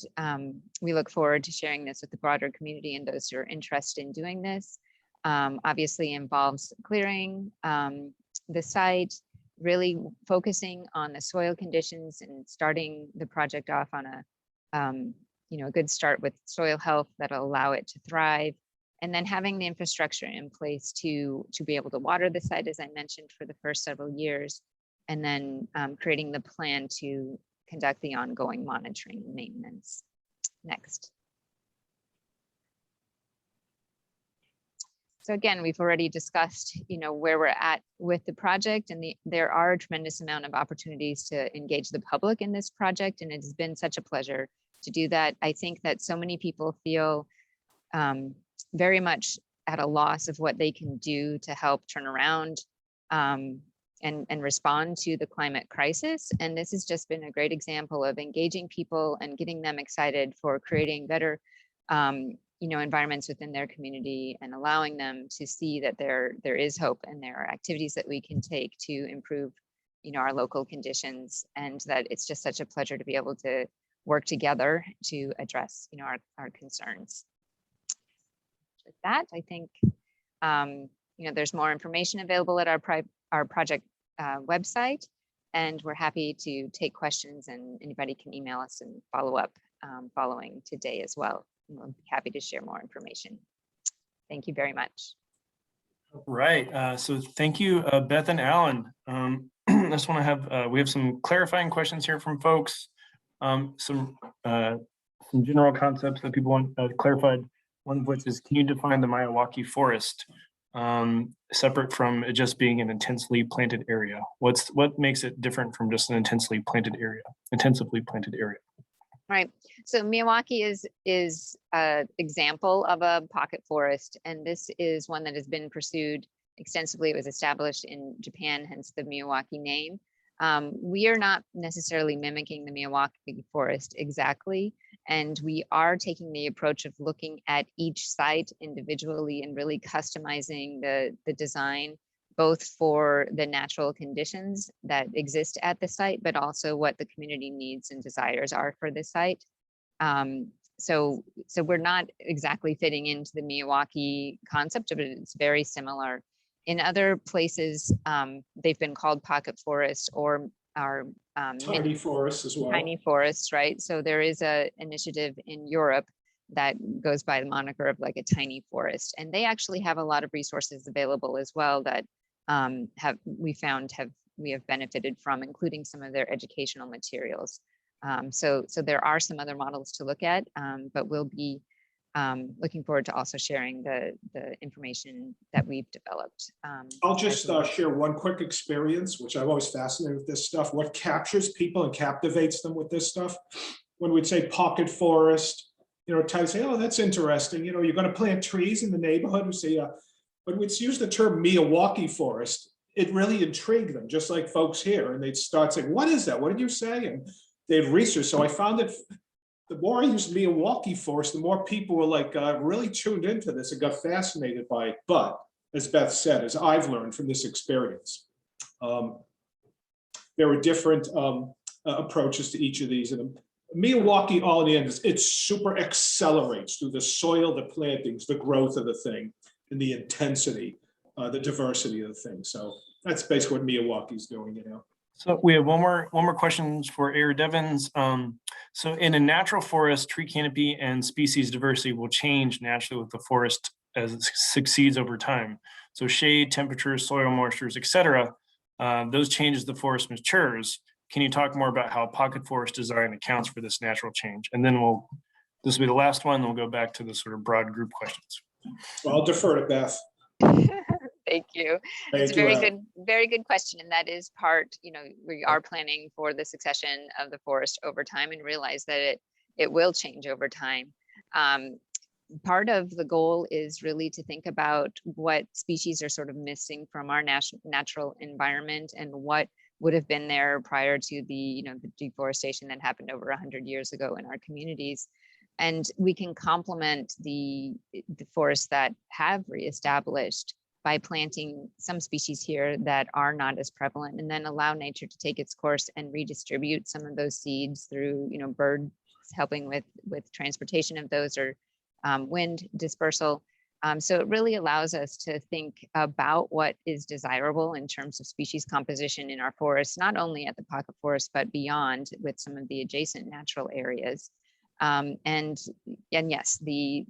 we look forward to sharing this with the broader community and those who are interested in doing this. Obviously involves clearing the site, really focusing on the soil conditions and starting the project off on a good start with soil health that'll allow it to thrive. And then having the infrastructure in place to be able to water the site, as I mentioned, for the first several years, and then creating the plan to conduct the ongoing monitoring and maintenance. Next. So again, we've already discussed, where we're at with the project, and there are a tremendous amount of opportunities to engage the public in this project, and it's been such a pleasure to do that. I think that so many people feel very much at a loss of what they can do to help turn around and respond to the climate crisis. And this has just been a great example of engaging people and getting them excited for creating better environments within their community and allowing them to see that there is hope and there are activities that we can take to improve our local conditions, and that it's just such a pleasure to be able to work together to address our concerns. With that, I think there's more information available at our project website, and we're happy to take questions, and anybody can email us and follow up following today as well. We'll be happy to share more information. Thank you very much. Right. So thank you, Beth and Alan. I just want to have, we have some clarifying questions here from folks. Some general concepts that people want clarified. One of which is, can you define the Miyawaki forest separate from it just being an intensely planted area? What makes it different from just an intensively planted area? Right. So Miyawaki is an example of a pocket forest, and this is one that has been pursued extensively. It was established in Japan, hence the Miyawaki name. We are not necessarily mimicking the Miyawaki forest exactly, and we are taking the approach of looking at each site individually and really customizing the design, both for the natural conditions that exist at the site, but also what the community needs and desires are for the site. So we're not exactly fitting into the Miyawaki concept, but it's very similar. In other places, they've been called pocket forests or are Tiny forests as well. tiny forests, right? So there is a initiative in Europe that goes by the moniker of like a tiny forest, and they actually have a lot of resources available as well that we have benefited from, including some of their educational materials. So there are some other models to look at, but we'll be looking forward to also sharing the information that we've developed. I'll just share one quick experience, which I'm always fascinated with this stuff. What captures people and captivates them with this stuff? When we'd say pocket forest, try to say, oh, that's interesting. You're going to plant trees in the neighborhood. We say, but we'd use the term Miyawaki forest. It really intrigued them, just like folks here. And they'd start saying, what is that? What did you say? And they'd research. So I found that the more I used Miyawaki forest, the more people were like really tuned into this and got fascinated by it. But as Beth said, as I've learned from this experience, there are different approaches to each of these. And Miyawaki, all in the end, is it super accelerates through the soil, the plantings, the growth of the thing, and the intensity, the diversity of the thing. So that's basically what Miyawaki's doing, So we have one more question for Air Devons. So in a natural forest, tree canopy and species diversity will change naturally with the forest as it succeeds over time. So shade, temperature, soil moistures, etc. Those changes the forest matures. Can you talk more about how pocket forest design accounts for this natural change? And then this will be the last one, then we'll go back to the sort of broad group questions. Well, I'll defer to Beth. Thank you. It's a very good question. And that is part, we are planning for the succession of the forest over time and realize that it will change over time. Part of the goal is really to think about what species are sort of missing from our natural environment and what would have been there prior to the deforestation that happened over 100 years ago in our communities. And we can complement the forests that have reestablished by planting some species here that are not as prevalent, and then allow nature to take its course and redistribute some of those seeds through, birds helping with transportation of those, or wind dispersal. So it really allows us to think about what is desirable in terms of species composition in our forests, not only at the pocket forest, but beyond with some of the adjacent natural areas. And yes, the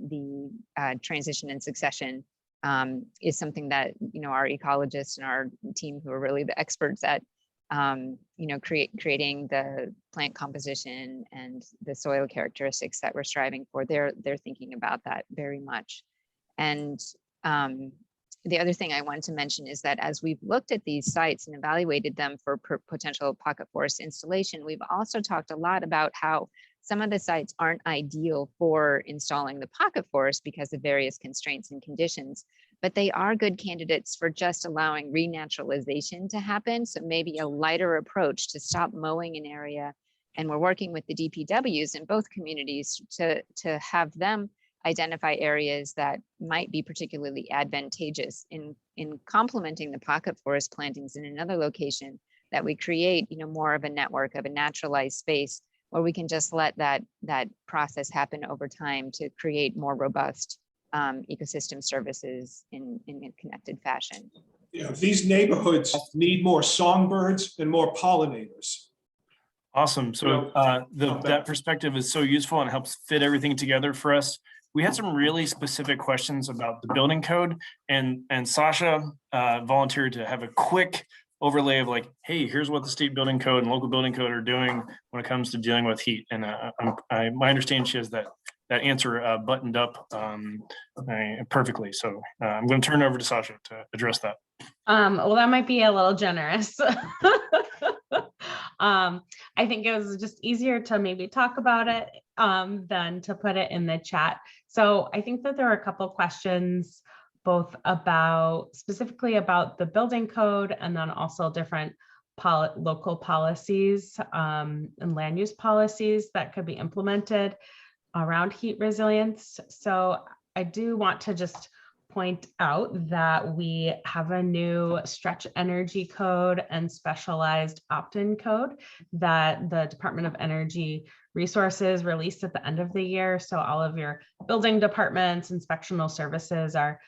transition and succession is something that, our ecologists and our team, who are really the experts at, creating the plant composition and the soil characteristics that we're striving for, they're thinking about that very much. And the other thing I wanted to mention is that as we've looked at these sites and evaluated them for potential pocket forest installation, we've also talked a lot about how some of the sites aren't ideal for installing the pocket forest because of various constraints and conditions, but they are good candidates for just allowing renaturalization to happen. So maybe a lighter approach to stop mowing an area. And we're working with the DPWs in both communities to have them identify areas that might be particularly advantageous in complementing the pocket forest plantings in another location, that we create, more of a network of a naturalized space where we can just let that process happen over time to create more robust ecosystem services in a connected fashion. Yeah, these neighborhoods need more songbirds and more pollinators. Awesome. So that perspective is so useful and helps fit everything together for us. We had some really specific questions about the building code, and Sasha volunteered to have a quick overlay of like, hey, here's what the state building code and local building code are doing when it comes to dealing with heat. And my understanding she has that answer buttoned up perfectly. So I'm going to turn it over to Sasha to address that. Well, that might be a little generous. I think it was just easier to maybe talk about it than to put it in the chat. So I think that there are a couple of questions, both specifically about the building code, and then also different local policies and land use policies that could be implemented around heat resilience. So I do want to just point out that we have a new stretch energy code and specialized opt-in code that the Department of Energy Resources released at the end of the year. So all of your building departments, inspectional services are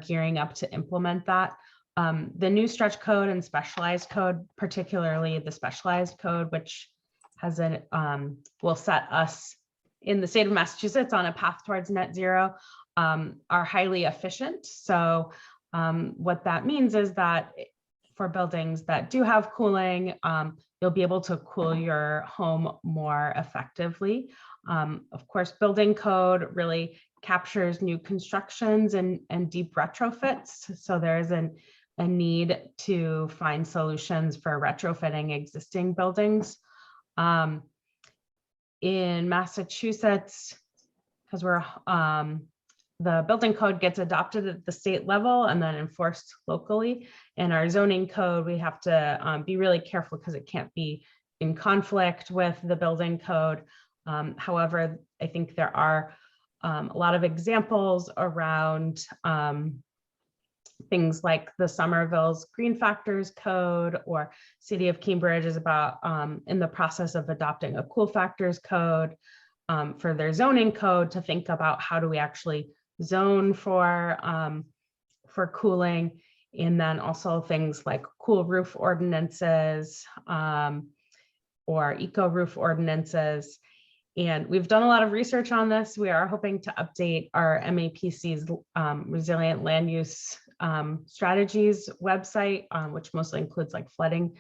gearing up to implement that. The new stretch code and specialized code, particularly the specialized code, which has will set us in the state of Massachusetts on a path towards net zero, are highly efficient. So what that means is that for buildings that do have cooling, you'll be able to cool your home more effectively. Of course, building code really captures new constructions and deep retrofits. So there's a need to find solutions for retrofitting existing buildings. In Massachusetts, because we're the building code gets adopted at the state level and then enforced locally. In our zoning code, we have to be really careful because it can't be in conflict with the building code. However, I think there are a lot of examples around things like the Somerville's Green Factors Code, or City of Cambridge is about in the process of adopting a Cool Factors Code for their zoning code, to think about how do we actually zone for cooling, and then also things like cool roof ordinances or eco roof ordinances. And we've done a lot of research on this. We are hoping to update our MAPC's Resilient Land Use Strategies website, which mostly includes like flooding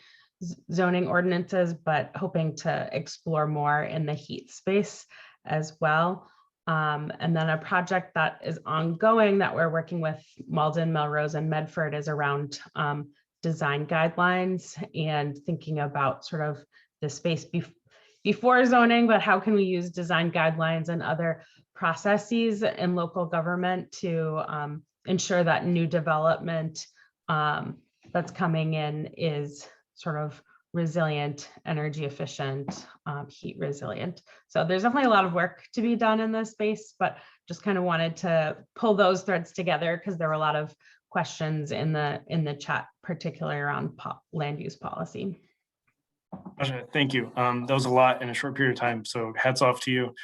zoning ordinances, but hoping to explore more in the heat space as well. And then a project that is ongoing that we're working with Malden, Melrose, and Medford is around design guidelines and thinking about sort of the space before zoning, but how can we use design guidelines and other processes in local government to ensure that new development that's coming in is sort of resilient, energy efficient, heat resilient. So there's definitely a lot of work to be done in this space, but just kind of wanted to pull those threads together because there were a lot of questions in the chat, particularly around land use policy. Thank you. That was a lot in a short period of time, so hats off to you.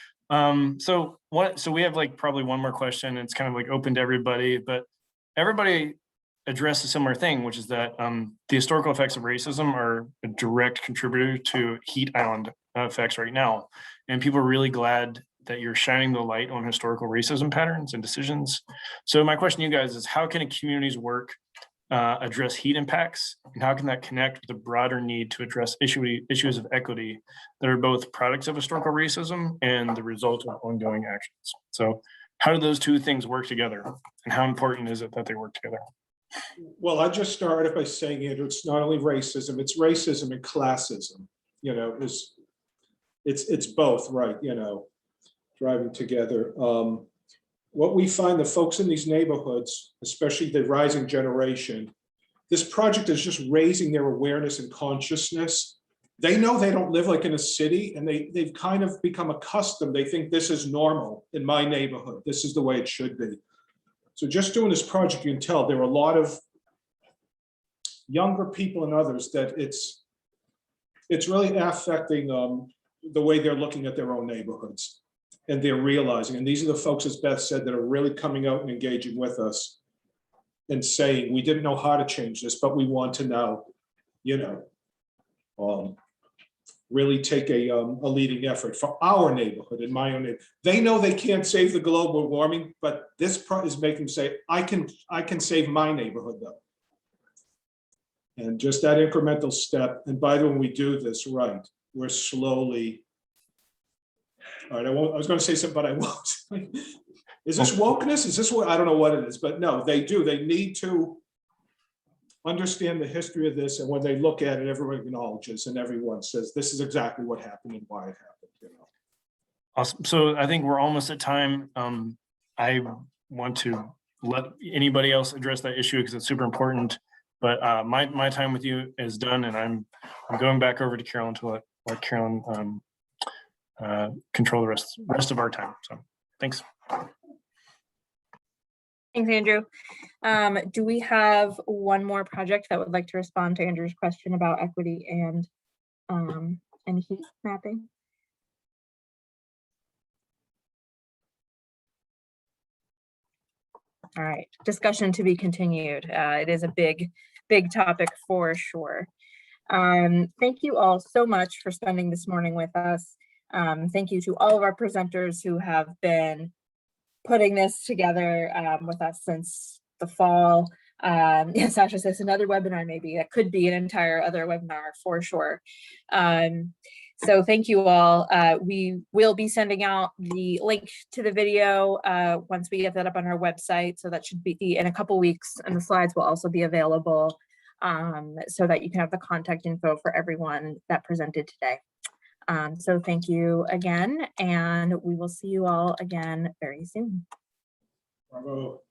So we have like probably one more question. It's kind of like open to everybody, but everybody addressed a similar thing, which is that the historical effects of racism are a direct contributor to heat island effects right now. And people are really glad that you're shining the light on historical racism patterns and decisions. So my question to you guys is, how can communities work address heat impacts, and how can that connect with the broader need to address issues of equity that are both products of historical racism and the result of ongoing actions? So how do those two things work together, and how important is it that they work together? Well, I just started by saying it's not only racism, it's racism and classism. You know, it's both, right? You know, driving together. What we find, the folks in these neighborhoods, especially the rising generation, this project is just raising their awareness and consciousness. They know they don't live like in a city, and they've kind of become accustomed. They think this is normal in my neighborhood. This is the way it should be. So just doing this project, you can tell there are a lot of younger people and others that it's really affecting the way they're looking at their own neighborhoods. And they're realizing, and these are the folks, as Beth said, that are really coming out and engaging with us and saying, we didn't know how to change this, but we want to now, you know, really take a leading effort for our neighborhood, in my own neighborhood. They know they can't save the global warming, but this is making them say, I can save my neighborhood though. And just that incremental step. And by the way, when we do this right, we're slowly, all right, I was going to say something, but I won't. Is this wokeness? Is this what, I don't know what it is, but no, they do. They need to understand the history of this. And when they look at it, everyone acknowledges and everyone says, this is exactly what happened and why it happened, you know. Awesome. So I think we're almost at time. I want to let anybody else address that issue because it's super important. But my time with you is done, and I'm going back over to Carolyn to let Carolyn control the rest of our time. So thanks. Thanks, Andrew. Do we have one more project that would like to respond to Andrew's question about equity and heat mapping? All right, discussion to be continued. It is a big topic for sure. Thank you all so much for spending this morning with us. Thank you to all of our presenters who have been putting this together with us since the fall. Yes, Sasha says another webinar, maybe that could be an entire other webinar for sure. So thank you all. We will be sending out the link to the video once we get that up on our website. So that should be in a couple weeks, and the slides will also be available so that you can have the contact info for everyone that presented today. So thank you again, and we will see you all again very soon. Bravo.